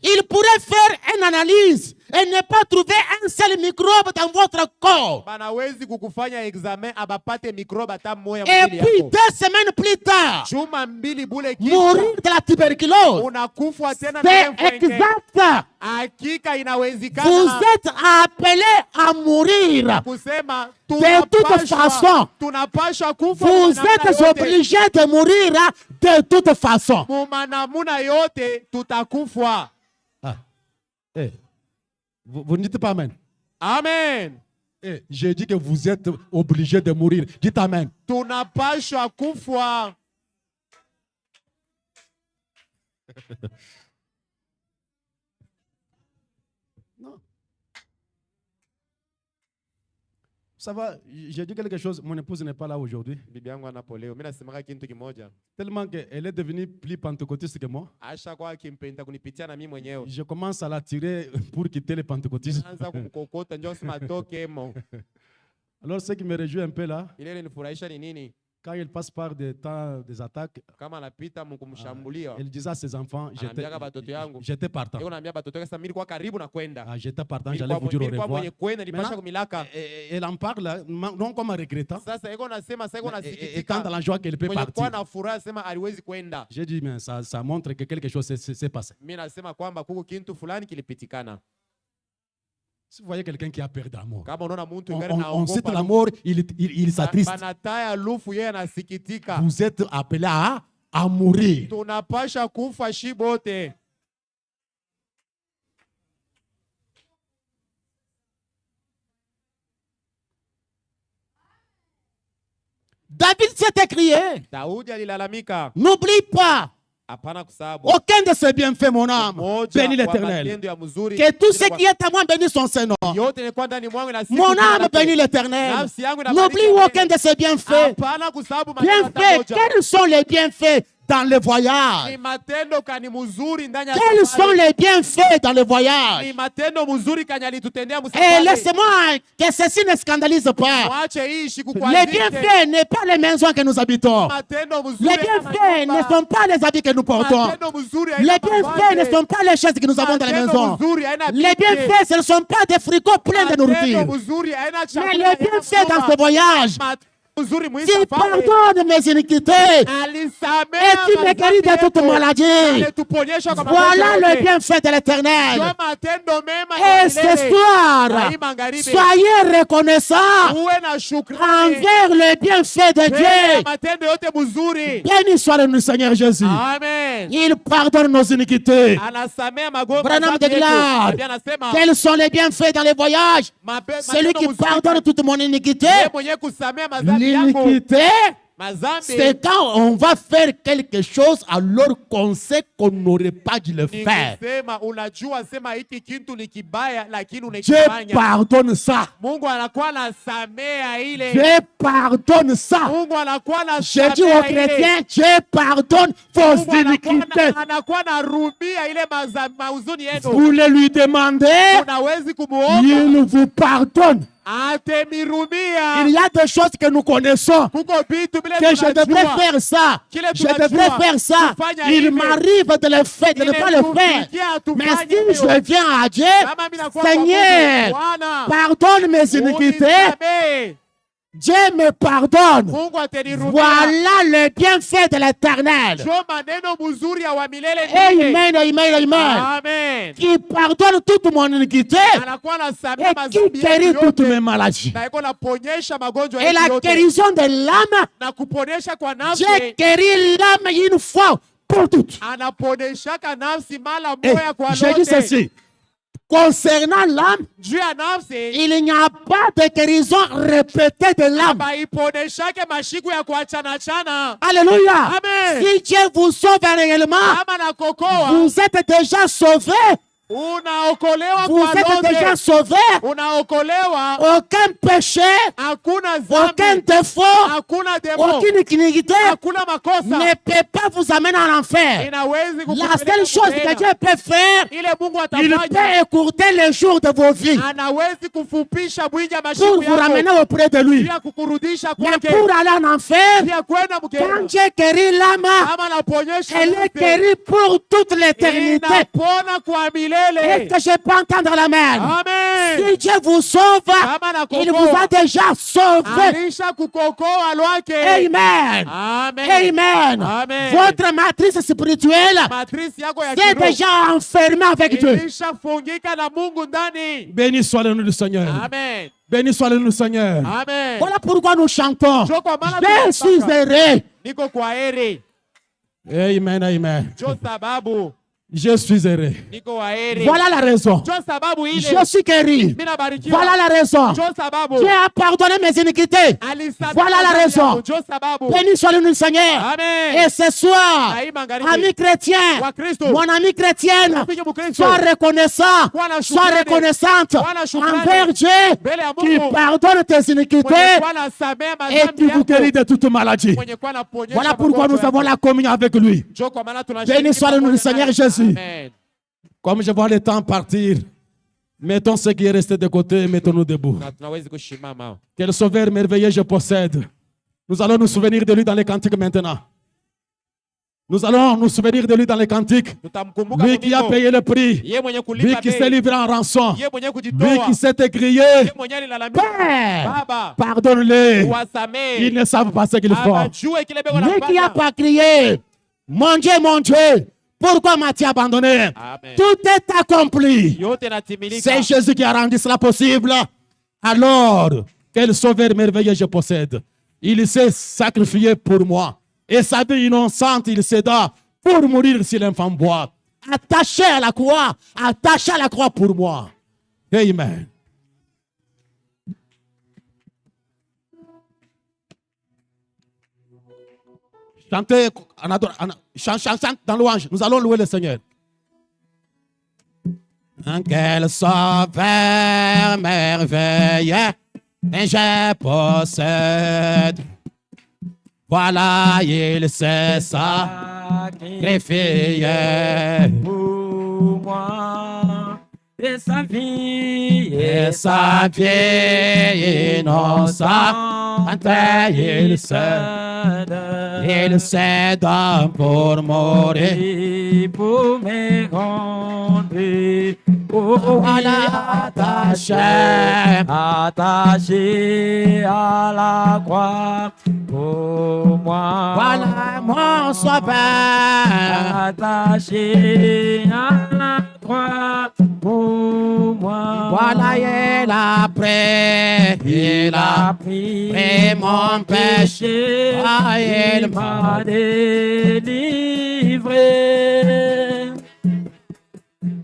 Il pourrait faire une analyse et ne pas trouver un seul microbe dans votre corps. Banawezi kukufanya examen abapate mikrobe hata moya Et mwili puis yako. 2 semaines plus tard, Juma mbili bule mourir kisha de la tuberculose. unakufa tena na C'est mfuenke. exact. Hakika Vous inawezekana êtes appelés à mourir. kusema De toute façon, tunapasha kufa vous kwa namna êtes yote. obligés de mourir de toute façon. Mumanamuna yote tutakufa. Vous ne dites pas Amen. Amen. J'ai dit que vous êtes obligés de mourir. Dites Amen. Tunapasha kufa. Non. Ça va, j'ai dit quelque chose. Mon épouse n'est pas là aujourd'hui. Bibi yangu anapo leo. Mimi nasemaka kitu kimoja. Tellement qu'elle est devenue plus pentecôtiste que moi. Asha kwa kimpenda kunipitia na mimi mwenyewe. Je commence à l'attirer pour quitter le pentecôtisme. Anza kumkokota njoo sema toke mo. Alors, ce qui me réjouit un peu là, Ile nifurahisha ni nini? quand il passe par des temps, des attaques, Kama anapita mkumshambulia. il disait à ses enfants, Anaambiaka batoto yangu. j'étais partant. Yeye anaambia batoto yake sasa mimi kwa karibu na kwenda. J'étais partant, Mimi j'allais vous dire au kwa revoir. mwenye kwenda nilipasha Maintenant, kumilaka. Elle en parle, non comme en regrettant, Sasa yeko nasema sasa yeko étant nasikitika. dans la joie qu'elle peut Mwenye kwa partir. na furaha sema aliwezi kwenda. J'ai dit, mais ça montre que quelque chose s'est passé. Mimi nasema kwamba kuko kintu fulani kilipitikana. Si vous voyez quelqu'un qui a peur d'amour, Kama unaona mtu on, ngani on cite naogopa. l'amour, il s'attriste. Banataya lufu yeye anasikitika. Vous êtes appelés à mourir. Tunapasha kufa shibote. David s'est écrié, Daudi alilalamika. n'oublie pas Hapana kusahabu. aucun de ses bienfaits, mon âme. Moja Bénis wa l'Éternel. matendo ya mzuri. Que tout ce qui est à moi bénisse son Seigneur. yote ni kwa ndani mwangu na siku Mon jina âme lake. bénit l'Éternel. Nafsi yangu inabariki N'oublie Bwana. aucun de ses bienfaits. Hapana kusahabu matendo hata Bienfaits, moja. quels sont les bienfaits dans le voyage? Ni matendo kani mzuri ndani ya Quels sont safari. les bienfaits dans le voyage? Ni matendo mzuri kani alitutendea Et msafari. laissez-moi que ceci ne scandalise pas. Mwache hii Les shikukwazike. bienfaits n'est pas les maisons que nous habitons. Matendo mzuri Les yana bienfaits nyumba. ne sont pas les habits que nous portons. Matendo mzuri Les haina bienfaits ne mavazi. sont pas les choses que nous avons dans la Matendo maison. mzuri haina Les bibi. bienfaits, ce ne sont pas des fricots pleins de nourriture. Matendo mzuri haina Mais chakula, les haina bienfaits dans mvua. ce voyage, mzuri Tu Mwisraeli pardonnes mes iniquités. Et alisamea tu me guéris de toute maladie. ametuponyesha kwa Voilà magonjwa le yote. bienfait de l'Éternel. Ndio matendo mema ya Et ce milele. soir, Na hii magharibi, soyez reconnaissants uwe na shukrani envers le bienfait de mbele ya Dieu. matendo yote mzuri. Béni soit le Seigneur Jésus. Amen. Il pardonne nos iniquités. Anasamea magonjwa Branham dhambi yetu. déclare, Biblia anasema quels sont les bienfaits dans les voyages? Celui matendo qui mzuri pardonne toute mon iniquité. yeye mwenyewe kusamea madhambi yangu. L'iniquité, Madhambi c'est quand on va faire quelque chose alors qu'on sait qu'on n'aurait pas dû le faire. nikisema unajua sema hiki kitu ni kibaya lakini Dieu unakifanya. pardonne ça. Mungu anakuwa anasamea ile. Dieu pardonne ça. Mungu anakuwa J'ai dit aux anasamea ile. chrétiens, Dieu pardonne vos Mungu iniquités. anakuwa anarumia ile mauzuni yenu. Vous le lui demandez, Unawezi kumuomba il vous pardonne. atemirumia. Il y a des choses que nous connaissons, Kuko vitu vile que je devrais tunajua. faire ça. Kile Je tunajua, devrais faire ça. kufanya Il hivi. m'arrive de le faire, de ne pas le faire. Mais si je viens à Dieu, Kama mimi nakuwa kwa Seigneur, Mungu, Bwana, pardonne mes iniquités. unisamehe. Dieu me pardonne. Mungu atanirumia. Voilà le bienfait de l'Éternel. Ndio maneno mzuri ya wa milele ndiye. Amen, amen, amen. Amen. Qui pardonne toute mon iniquité Anakuwa anasamea et qui madhambi guérit yetu toutes yote. mes maladies. Na iko naponyesha magonjwa Et yetu la yote. guérison de l'âme, Na kuponyesha kwa nafsi. Dieu guérit l'âme une fois pour toutes. Anaponyeshaka nafsi mara Et moja kwa je dis lote. ceci. Concernant l'âme, Juu ya nafsi il n'y a pas de guérison répétée de l'âme. haiponeshake mashiku ya kuachana-chana. Alléluia. Amen. Si Dieu vous sauve réellement, Kama nakokoa vous êtes déjà sauvé. unaokolewa Vous kwa êtes déjà lote. sauvé. Unaokolewa, Aucun péché, hakuna aucun dhambi, défaut, hakuna demo, aucune iniquité hakuna makosa ne peut pas vous amener en enfer. inawezi La kukupeleka seule chose que kutenda. Dieu peut faire, Ile Mungu il atafanya, peut écourter les jours de vos vies anawezi kufupisha bwinja pour mashiku vous ramener yako auprès de lui. pia kukurudisha Mais kwake, pour aller en enfer, pia kwenda quand mkeni. Dieu guérit l'âme, Kama naponyesha elle est yote, guérie pour toute l'éternité. inapona kwa milele. Est-ce que je peux entendre l'amen? Amen. Si Dieu vous sauve, Kama il vous a nakokoa, déjà sauvé. alisha kukokoa lwake. Amen. Amen. Amen. Amen. Votre matrice spirituelle Matrice yako ya est kiroho déjà enfermée avec Dieu. ilishafungika na Mungu ndani. Béni soit le nom du Seigneur. Amen. Béni soit le nom du Seigneur. Amen. Voilà pourquoi nous chantons. Ndio kwa maana Je suis tunataka. heureux. Niko kwa heri. Amen, amen. Ndio sababu Je suis heureux. niko wa heri. Voilà la raison. Ndio sababu ile Je suis guéri. mimi nabarikiwa. Voilà la raison. Ndio sababu Dieu a pardonné mes iniquités. alisamehe Voilà la dhambi raison. yangu. Ndio sababu Béni soit le nom du Seigneur. Amen. Et ce soir, Na hii magharibi, ami chrétien, Wakristo, mon ami chrétienne, rafiki Mkristo, sois reconnaissant, Kuwa na sois shukrani. reconnaissante Kuwa na shukrani. envers Dieu mbele ya qui Mungu pardonne tes iniquités mwenye kuwa anasamehe et madhambi qui vous guérit yako, de toute maladie. mwenye kuwa anaponyesha Voilà pourquoi magonjwa nous avons yako. la communion avec lui. Ndio kwa maana tunashiriki Béni soit le nom du pamoja Seigneur naye. Jésus. Amen. Comme je vois le temps partir, mettons ce qui est resté de côté, mettons-nous debout. Na tunawezi kushimama. Quel sauveur merveilleux je possède. Nous allons nous souvenir de lui dans les cantiques maintenant. Nous allons nous souvenir de lui dans les cantiques. Tutamkumbuka Lui qui a Mungu. payé le prix. Yeye mwenye Lui kulipa qui s'est bei. livré en rançon. Yeye mwenye Lui kujitoa. qui s'est écrié. Yeye mwenye alilalamika. Père, Baba, pardonne-les. uwasamehe. Ils ne savent pas ce qu'ils font. Hawajui kile bego Lui qui n'a wanafanya. pas crié, mon Dieu, pourquoi m'as-tu abandonné? Amen. Tout est accompli. Yote natimilika. C'est Jésus qui a rendu cela possible. Alors, quel sauveur merveilleux je possède. Il s'est sacrifié pour moi. Et sa vie innocente, il céda pour mourir sur l'enfant bois. Attaché à la croix pour moi. Amen. Chantez, chante dans louange. Nous allons louer le Seigneur. Quel sauveur merveilleux je possède. Voilà, il s'est sacrifié pour moi et sa vie innocente, il cède pour mourir. et pour me rendre Voilà, attaché. Attaché à la croix pour moi. Voilà mon sauveur. Attaché à la croix pour moi. Voilà, il a pris. Il a pris pris mon péché. Ah, il m'a délivré.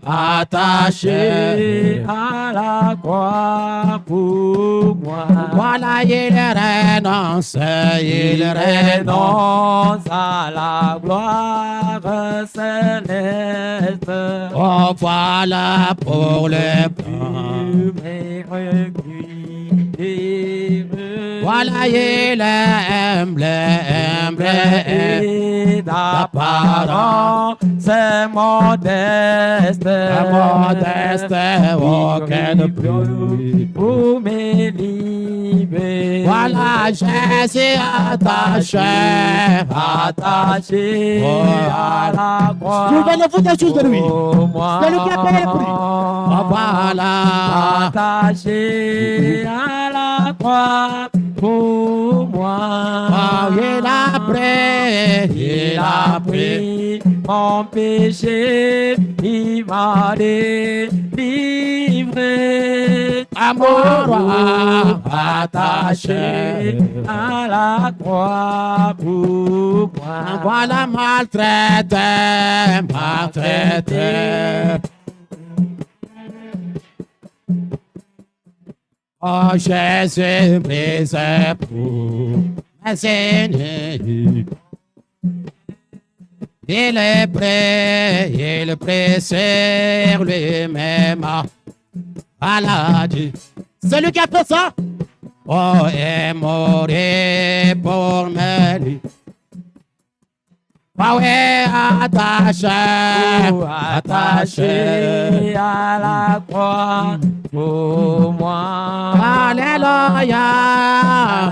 Attaché à la croix pour moi. Voilà, il renonce. Il renonce. renonce à la gloire céleste. Oh, voilà pour le pain. Voilà, il est humble, humble, Et d'apparence modeste, modeste, aucun prix. pour me livrer. Voilà, Jésus attaché, Attaché à la croix. Souvenez-vous des choses de lui. pour moi. C'est lui qui a payé le prix. Oh, voilà. Attaché à la croix pour moi. Oh, il a pris, Il a pris mon péché, il m'a délivré. à mon roi, Attaché à la croix pour moi. voilà maltraité, maltraité. Oh, Jésus brisé pour mes ennemis. Il est prêt sur lui-même. Maladie. C'est lui qui a fait ça. Oh, est mort pour me livrer. Ah ouais, Attaché à la croix pour moi. Alléluia.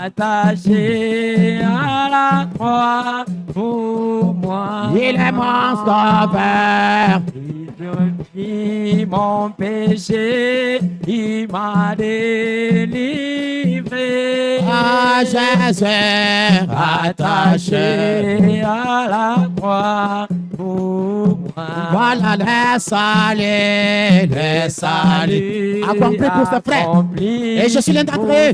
Attaché à la croix pour moi. Il est mon sauveur. Il mon péché, il m'a délivré. Ah, Jésus, attaché. à la croix pour moi. Voilà les saluts, accomplis pour ses frères. Et je suis l'un d'entre eux.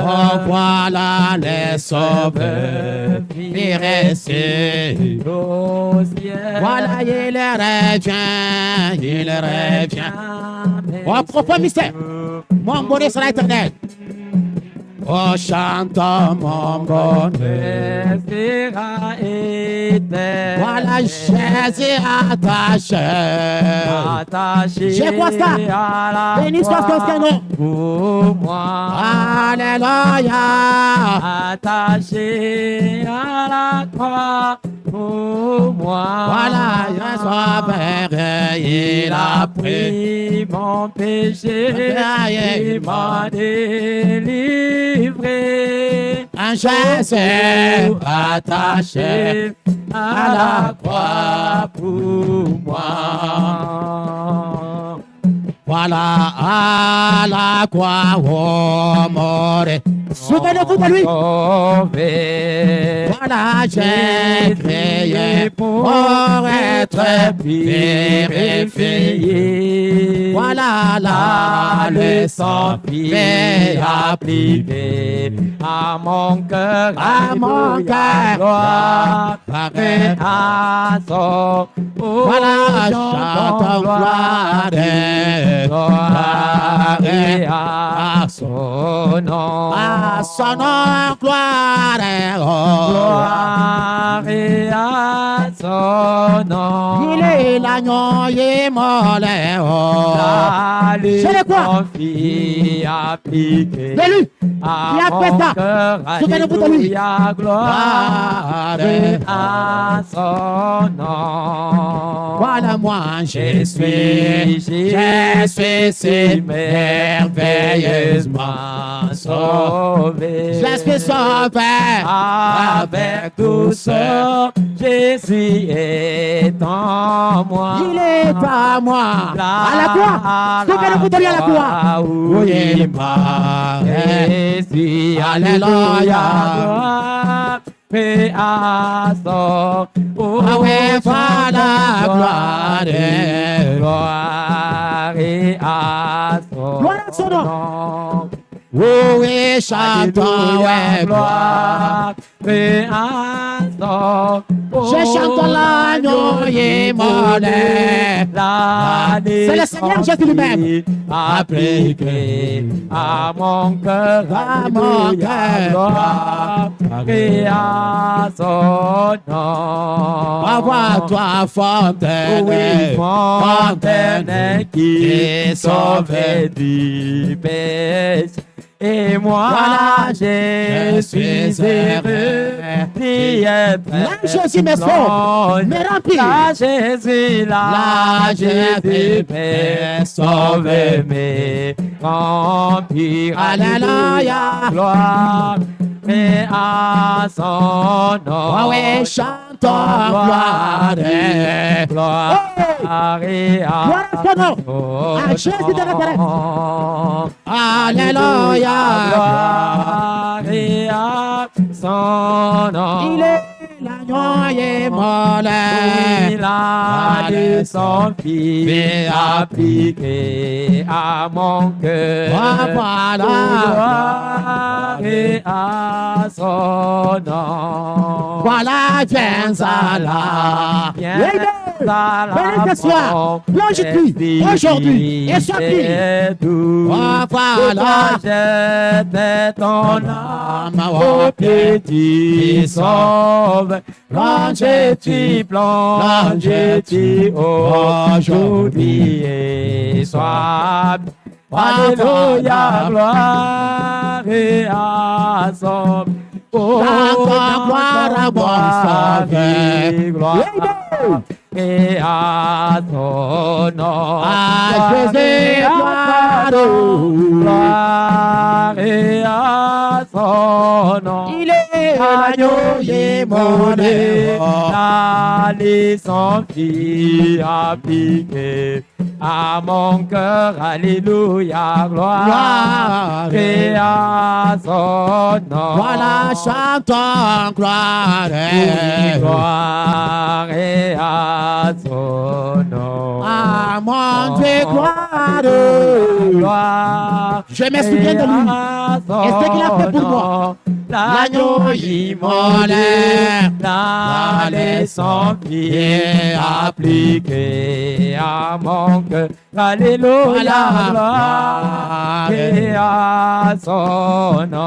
Oh, voilà les sauveurs, les restés. Voilà, il revient. Oh, profond mystère, mon bonheur sera éternel. Oh, chante mon bonheur. Voilà, Jésus attaché. Je constate. Béni soit son Seigneur. Pour moi. Alléluia. Attaché à la croix pour moi. Voilà, un sauveur, il a pris. Mon péché, il m'a délivré. Un Jésus attaché à la croix pour moi. Voilà, à la croix, oh, mort. Souvenez-vous de lui. Voilà, j'ai créé pour être purifié. Voilà, la leçon fait appliquer à mon cœur, à mon cœur. gloire, Arrête. à son Voilà, chantons gloire, gloire et à son nom. à son nom, gloire, Gloire et à son nom. il est l'agneau immolé, La c'est le quoi? fille appliquée. C'est lui à qui a fait mon ça. cœur, Souvenez-vous de lui. alléluia, gloire et à son nom. Voilà, moi, je suis si merveilleusement sauvé. Sauvé. Je suis sauvé Avec douceur, Jésus est en moi. Il est à moi. À la croix. Ceux qui nous donner à la croix. Oui, Jésus, alléluia. Paix à son. oui, voilà, gloire. Gloire et à son. Gloire à son nom. Oui, chantons, ouais, gloire. Paix à son. Je chante l'agneau immolé. C'est le Seigneur Jésus lui-même. Appliqué à mon cœur, À mon cœur. gloire et à son nom. Envoie toi, fontaine. Oui, fontaine qui sauve du péché. Et moi, Voilà, je suis heureux d'y être. Là, Jésus me sauve, me remplit. Là, Jésus, là, Jésus peut sauver, me remplir. Alléluia. Gloire et à son nom. Ah oui, chantons, gloire. Gloire et à Gloire à son nom. À Jésus de Nazareth. Alléluia. Gloire et à son nom. Il est l'agneau immolé. Il a de son fils appliqué à mon cœur. Voilà. Gloire et à son nom. Voilà, viens à la. Viens à la Venez ce soir, plonge-tu aujourd'hui et sortis. Voilà. Voilà. Jette ton âme Oh, au pied du sauve. Plonge-tu aujourd'hui et sois. Alléluia, gloire et à son. Gloire à mon Sauveur. Gloire et à ton nom. Jésus, gloire et à son nom. Il est l'agneau immolé. Allez son fils appliqué à mon cœur. Alléluia, gloire et à son nom. Voilà, chantons gloire. Gloire et à son nom. Ah, mon Dieu, gloire. Gloire. Je me souviens de lui. Et ce qu'il a fait pour moi. L'agneau immolé, l'allée sans pied appliqué à mon cœur. Alléluia, gloire et à son nom.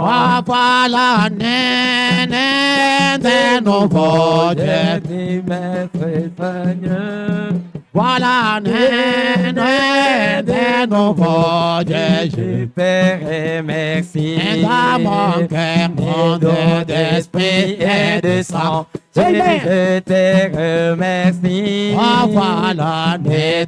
Ah, voilà, néné, de nouveau Dieu. Jésus, maître Seigneur. Voilà, néné, de nouveau Dieu. Je Père, merci. Et dans mon cœur, mon Dieu d'esprit et de sang. Je te remercie. Ah, voilà, né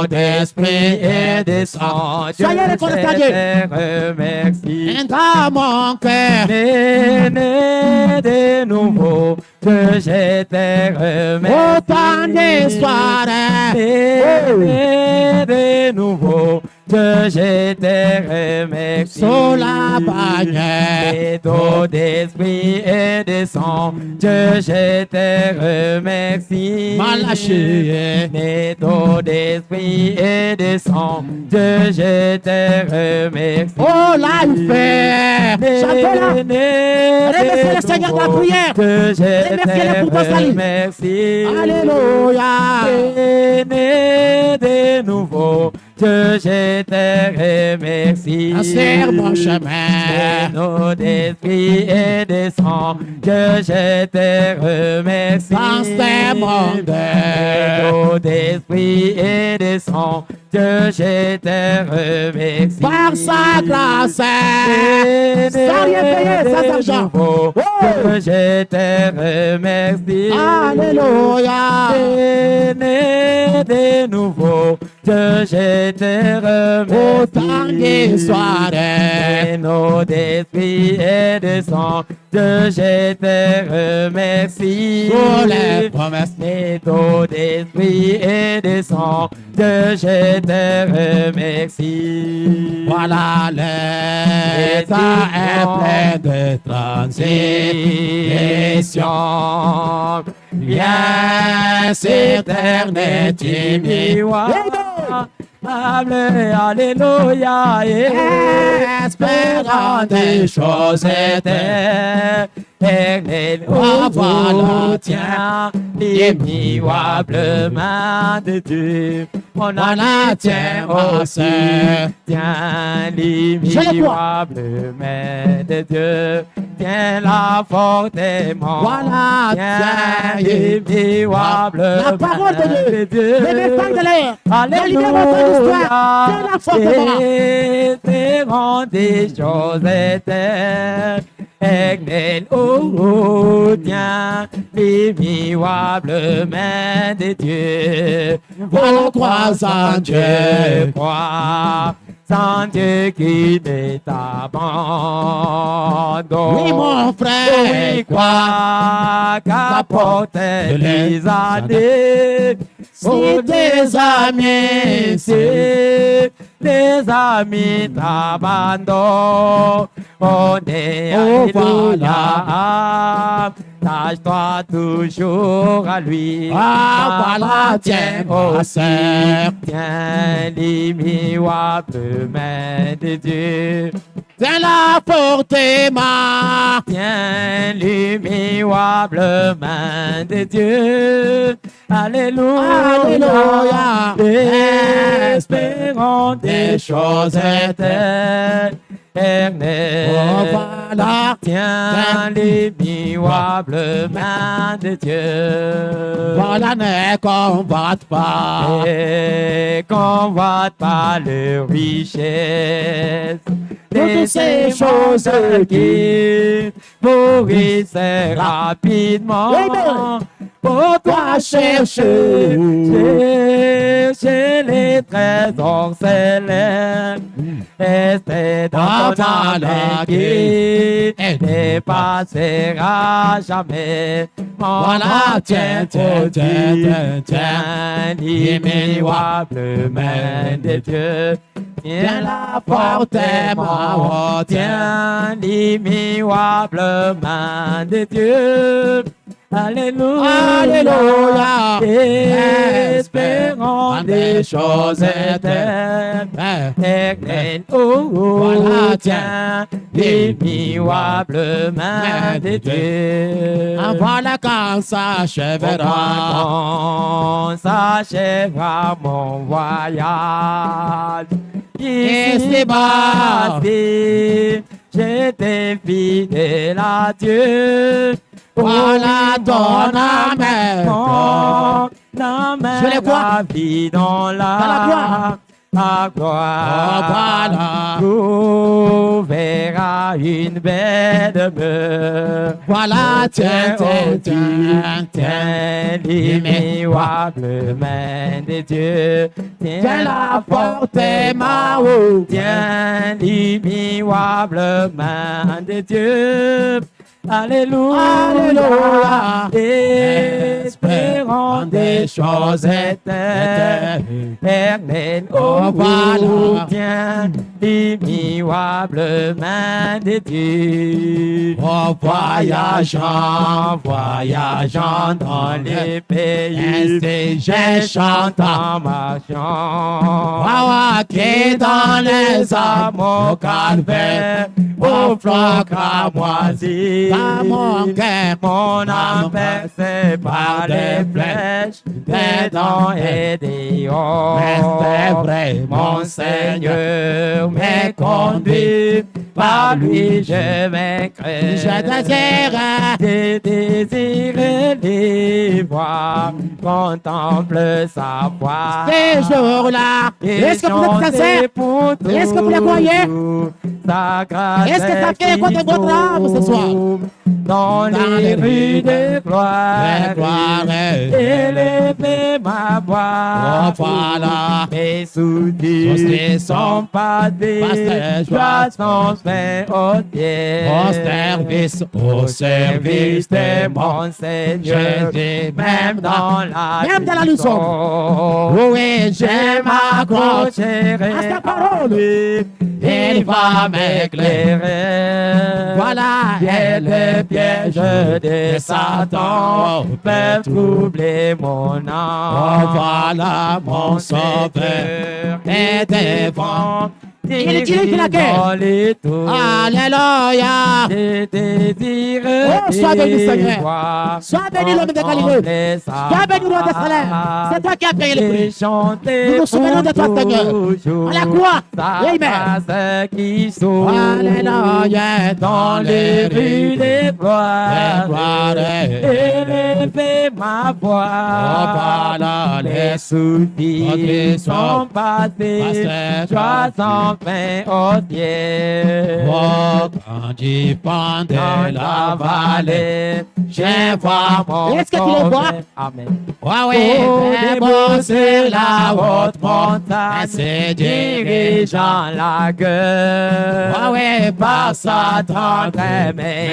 d'esprit et de sang. Soyez reconnaissants, Dieu. Je te remercie. Et dans mon cœur, Né de nouveau, que je te remercie. autant d'histoires. Né de nouveau, que je te remercie. Sous la bannière, Et d'eau d'esprit et de sang, que je te remercie. Malachi, Et d'eau d'esprit et de sang, que je te remercie. oh l'enfer, chantez-la. Remerciez le Seigneur de la prière. Que je Remerciez-le pour ton te salut. remercie. Alléluia. Et né de nouveau, que je te remercie. Sur mon chemin, Nom d'esprit et de sang, que je te remercie. dans ce monde, Nom d'esprit et de sang, que je te remercie. par sa grâce, sans rien payer, sans argent. Que je te remercie. Alléluia. Né de nouveau, Dieu, je te Au temps des remercie. soirées. Et nos d'esprit et de sang, Dieu, je te remercie. Pour les promesses. Et nos d'esprit et de sang, Dieu, je te remercie. Voilà, l'état est plein de transgressions. Bien s'éternel, tu m'y vois. Alléluia, Espérant des choses éternelles. Oh, voilà, tiens, l'immuable main de Dieu. On en Voilà, tiens, ma sœur. Tiens, l'immuable main de Dieu. Tiens-la fortement. Voilà, tiens, tiens, l'immuable la parole de Dieu. Le destin de l'air. Alléluia. Tiens-la fortement. Espérant des choses éternelles. Oh, tiens, l'immuable main de Dieu. Voilà, crois en Dieu. Crois en Dieu qui ne t'abandonne. Oui, mon frère. Oui, crois qu'apporte les années. Si tes amis, si tes amis t'abandonnent, on est alléluia. Tâche-toi toujours à lui. Ah, voilà, tiens, ma sœur. Tiens l'immuable main de Dieu. Tiens-la fortement. Tiens l'immuable main de Dieu. Alléluia. Alléluia. Espérons des choses éternelles. Oh, voilà. Tiens l'immuable main de Dieu. Voilà, ne combatte pas. Et convoite pas le richesse. Toutes ces choses qui pourrissent rapidement. Amen. Pour toi chercher, chercher les trésors célestes. Restez dans ton âme qui ne passera jamais. Voilà, tiens, tiens, tiens, tiens, l'immuable main de Dieu. Tiens-la fortement, tiens l'immuable main de Dieu. Alléluia, Alléluia. espérons des choses éternelles. Oh, Voilà, tiens, l'immuable main de Dieu. Voilà quand s'achèvera. Quand s'achèvera mon voyage. Ici-bas, j'étais fidèle à Dieu. Voilà ton âme. Je les vois. La vie dans la gloire. La gloire. Oh, voilà. Vous verra une belle demeure. Voilà, tiens, tiens, tiens, Tiens l'immuable main de Dieu. Tiens-la fortement. Tiens l'immuable main de Dieu. Alléluia. Alléluia. Espérons des choses éternelles. Oh, voilà. tiens l'immuable main de Dieu. Oh, voyageant, voyageant dans les pays, ainsi je chante. en marchant. Wawa qui dans les âmes âmes au calvaire, au au floc à moisi. Dans mon cœur, Mon âme percée par les flèches des dents et des hanches. Mais c'est vrai, Mon Seigneur m'est conduit, par lui je vaincrai. je désire les voir, contemple sa voix. ces jours-là, est-ce que vous êtes sincères? Est-ce que vous les croyez? Sa grâce Est-ce que ça fait écouter votre âme ce soir? Dans les rues de gloire, de gloire, et les élevé ma voix. Oh, voilà. Mes soucis sont passés. Joie sans fin au ciel. Au service de mon Seigneur. Jésus, Même dans la lumière. Oui, je m'accrocherai à sa parole. Il va m'éclairer. Voilà, Et les pièges de Satan peuvent troubler mon âme. Oh, voilà, mon sauveur est devant. Il est qu'il a Alléluia. Je désire Oh, sois béni, Seigneur. voir. Sois béni, l'homme de Galilée. Sois béni, roi de Salem. C'est toi qui as payé le prix. Nous nous souvenons de toi, Seigneur. À la croix. Amen. Qui sont Alléluia. dans les rues des gloires. Élevez ma voix. Oh, voilà, Les soucis sont passés. Joie sans fin au ciel. Oh, quand tu pends de la vallée, je vois mon est-ce que tu le vois? Amen. Oui, Très beau sur la haute montagne, c'est dirigeant la gueule. Oui, Par sa tendre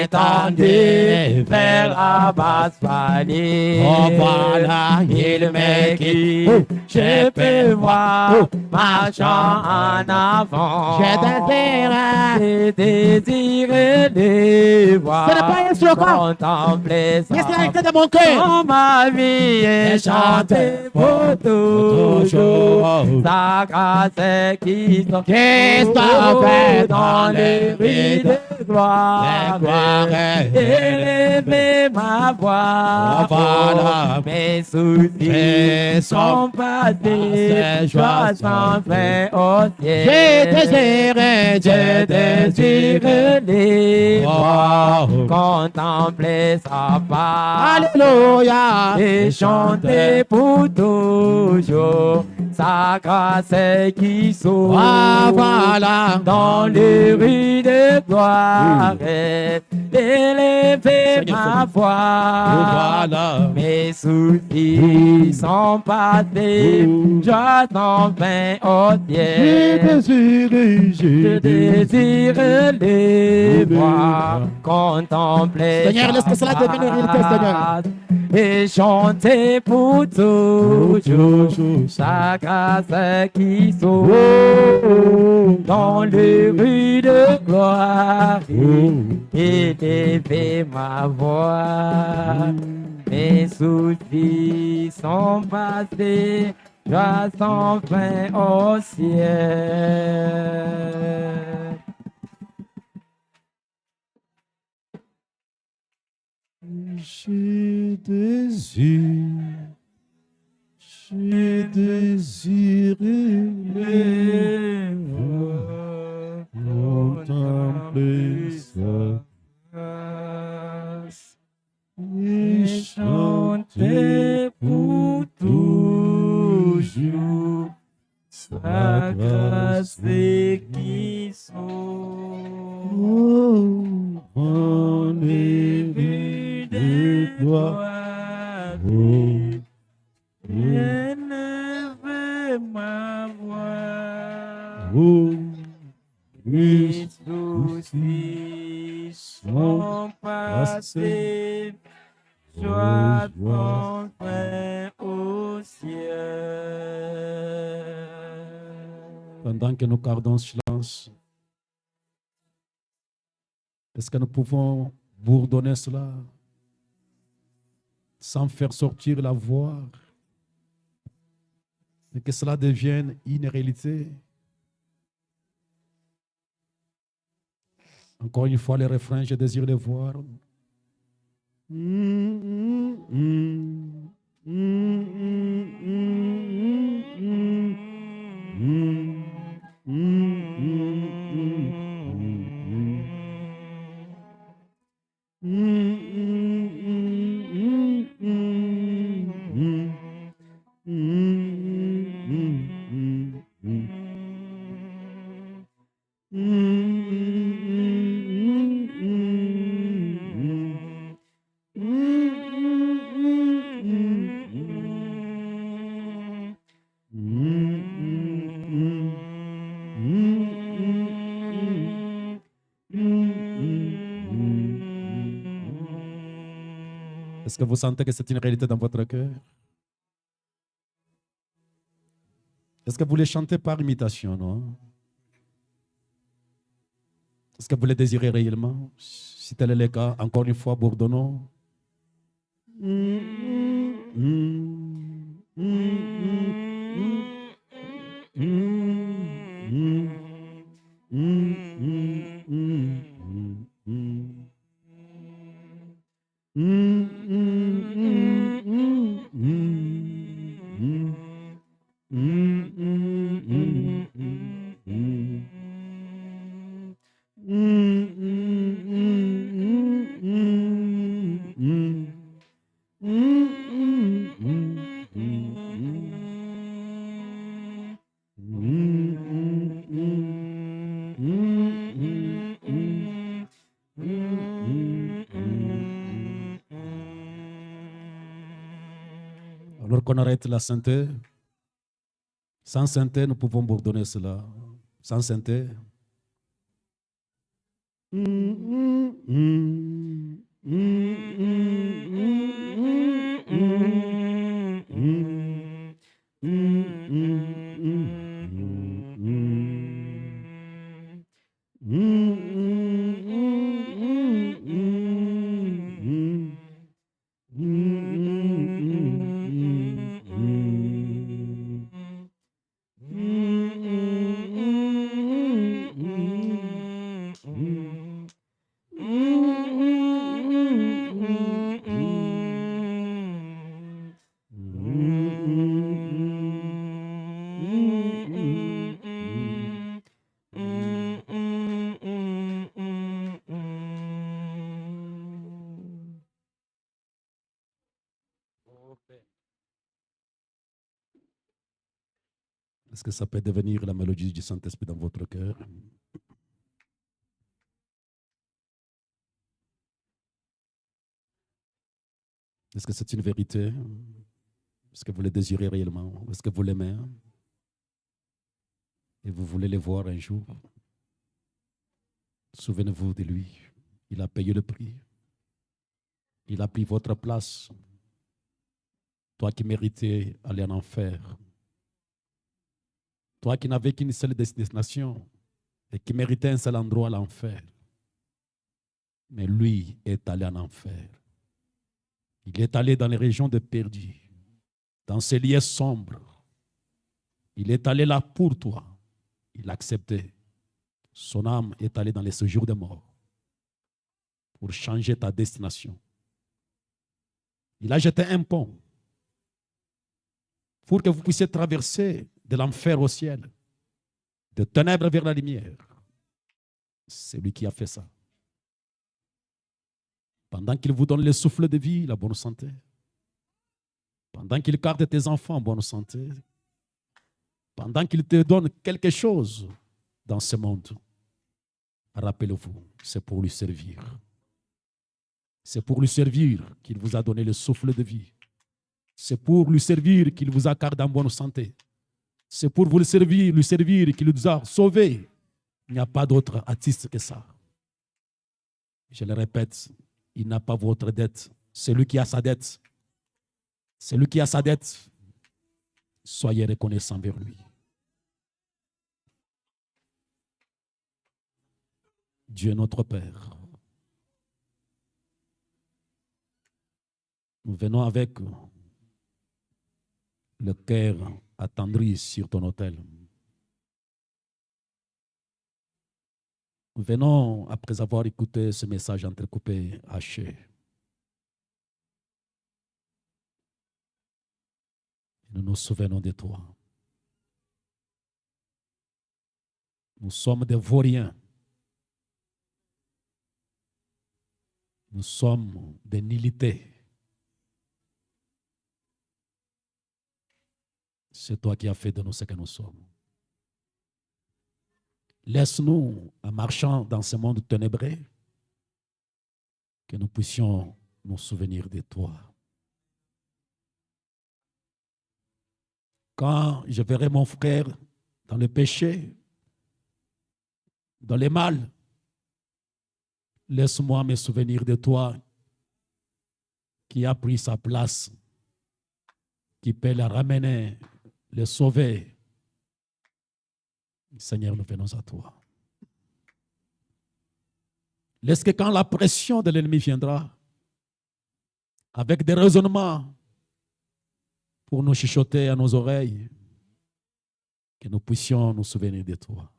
étendue vers la basse vallée. Oh, voilà, Il me guide, je peux voir, marchant en avant. Je désire les voir. Ce n'est pas un slogan. Contempler Mais c'est la sa vérité de mon cœur. dans ma vie et chanter pour toujours sa grâce qui s'offre dans les rues de gloire. Élever ma voix, Voilà. mes soucis sont passés, joie sans fin au ciel. Je désire les voir, contempler sa face. Alléluia. Et chanter pour toujours sa grâce qui sauve. Voilà. Dans les rues de gloire, élever ma voix. Voilà. Mes soucis sont passés, joie sans fin au ciel. Je désire les voir, contempler Seigneur, laisse que cela devienne une réalité, Seigneur. et chanter pour toujours sa grâce qui sauve dans les rues de gloire. Élever ma voix, mes soucis sont passés, joie sans fin au ciel. Je désire les voir, contempler sa grâce et chanter pour toujours sa grâce qui sauve. En les rues de gloire, élevez ma voix. Les soucis sont passés, joie sans fin au ciel. Pendant que nous gardons silence, est-ce que nous pouvons bourdonner cela sans faire sortir la voix et que cela devienne une réalité? Encore une fois, les refrains, je désire les voir. Est-ce que vous sentez que c'est une réalité dans votre cœur? Est-ce que vous les chantez par imitation, non? Est-ce que vous les désirez réellement? Si tel est le cas, encore une fois, bourdonnons. Alors qu'on arrête la sainteté, sans sainteté, nous pouvons bourdonner cela. Sans sainteté. Est-ce que ça peut devenir la mélodie du Saint-Esprit dans votre cœur? Est-ce que c'est une vérité? Est-ce que vous le désirez réellement? Est-ce que vous l'aimez? Et vous voulez le voir un jour? Souvenez-vous de lui. Il a payé le prix. Il a pris votre place. Toi qui méritais aller en enfer. Toi qui n'avais qu'une seule destination et qui méritait un seul endroit, l'enfer. Mais lui est allé en enfer. Il est allé dans les régions de perdus, dans ces lieux sombres. Il est allé là pour toi. Il a accepté. Son âme est allée dans les séjours de mort pour changer ta destination. Il a jeté un pont pour que vous puissiez traverser de l'enfer au ciel, de ténèbres vers la lumière. C'est lui qui a fait ça. Pendant qu'il vous donne le souffle de vie, la bonne santé. Pendant qu'il garde tes enfants en bonne santé. Pendant qu'il te donne quelque chose dans ce monde. Rappelez-vous, c'est pour lui servir. C'est pour lui servir qu'il vous a donné le souffle de vie. C'est pour lui servir qu'il vous a gardé en bonne santé. C'est pour vous lui servir qu'il nous a sauvés. Il n'y a pas d'autre artiste que ça. Je le répète, il n'a pas votre dette. C'est lui qui a sa dette. C'est lui qui a sa dette. Soyez reconnaissants vers lui. Dieu notre Père. Nous venons avec le cœur attendri sur ton autel. Nous venons, après avoir écouté ce message entrecoupé, haché. Nous nous souvenons de toi. Nous sommes des vauriens. Nous sommes des nullités. C'est toi qui as fait de nous ce que nous sommes. Laisse-nous, en marchant dans ce monde ténébré, que nous puissions nous souvenir de toi. Quand je verrai mon frère dans le péché, dans le mal, laisse-moi me souvenir de toi qui a pris sa place, qui peut la ramener, le sauver. Seigneur, nous venons à toi. Laisse que quand la pression de l'ennemi viendra, avec des raisonnements pour nous chuchoter à nos oreilles, que nous puissions nous souvenir de toi.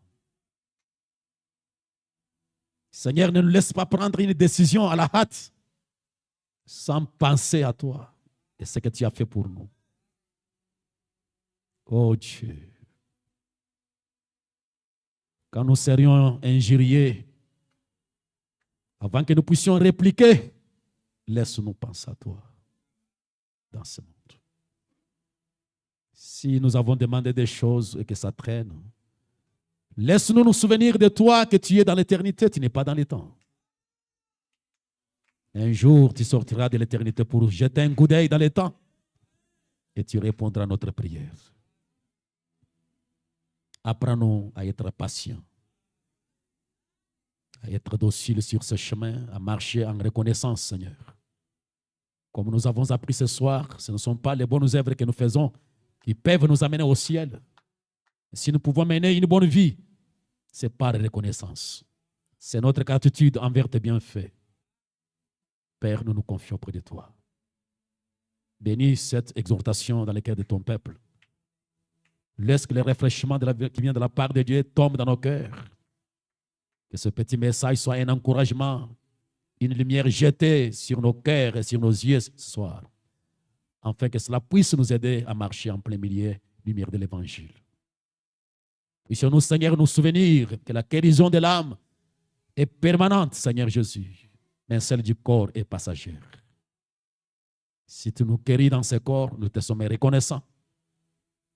Seigneur, ne nous laisse pas prendre une décision à la hâte sans penser à toi et ce que tu as fait pour nous. Oh Dieu, quand nous serions injuriés, avant que nous puissions répliquer, laisse-nous penser à toi dans ce monde. Si nous avons demandé des choses et que ça traîne, laisse-nous nous souvenir de toi, que tu es dans l'éternité, tu n'es pas dans les temps. Un jour, tu sortiras de l'éternité pour jeter un coup d'œil dans les temps et tu répondras à notre prière. Apprends-nous à être patients, à être dociles sur ce chemin, à marcher en reconnaissance, Seigneur. Comme nous avons appris ce soir, ce ne sont pas les bonnes œuvres que nous faisons qui peuvent nous amener au ciel. Si nous pouvons mener une bonne vie, c'est par reconnaissance. C'est notre gratitude envers tes bienfaits. Père, nous nous confions près de toi. Bénis cette exhortation dans le cœur de ton peuple. Laisse que le rafraîchissement qui vient de la part de Dieu tombe dans nos cœurs. Que ce petit message soit un encouragement, une lumière jetée sur nos cœurs et sur nos yeux ce soir, afin que cela puisse nous aider à marcher en plein milieu lumière de l'Évangile. Puissions-nous, Seigneur, nous souvenir que la guérison de l'âme est permanente, Seigneur Jésus, mais celle du corps est passagère. Si tu nous guéris dans ce corps, nous te sommes reconnaissants,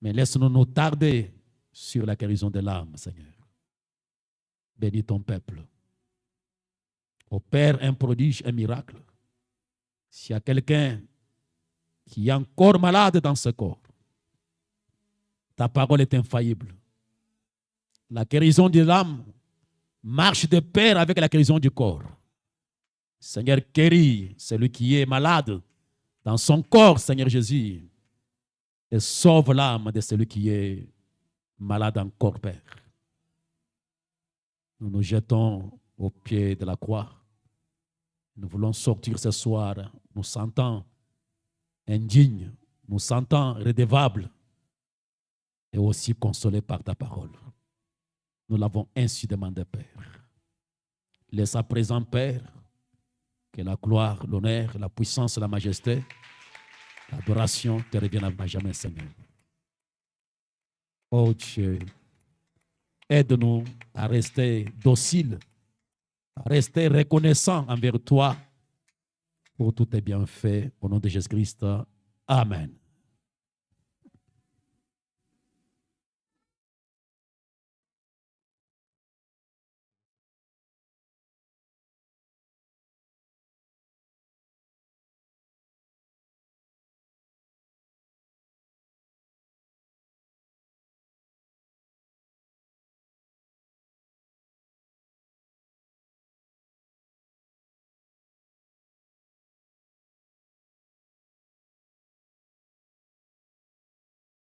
mais laisse-nous nous tarder sur la guérison de l'âme, Seigneur. Bénis ton peuple. Opère un prodige, un miracle. S'il y a quelqu'un qui est encore malade dans ce corps, ta parole est infaillible. La guérison de l'âme marche de pair avec la guérison du corps. Seigneur, guéris celui qui est malade dans son corps, Seigneur Jésus, et sauve l'âme de celui qui est malade en corps, Père. Nous nous jetons au pied de la croix. Nous voulons sortir ce soir, nous sentant indignes, nous sentant redevables et aussi consolés par ta parole. Nous l'avons ainsi demandé, Père. Laisse à présent, Père, que la gloire, l'honneur, la puissance, la majesté, l'adoration te reviennent à jamais, Seigneur. Oh Dieu, aide-nous à rester dociles, à rester reconnaissants envers toi pour tous tes bienfaits. Au nom de Jésus-Christ, Amen.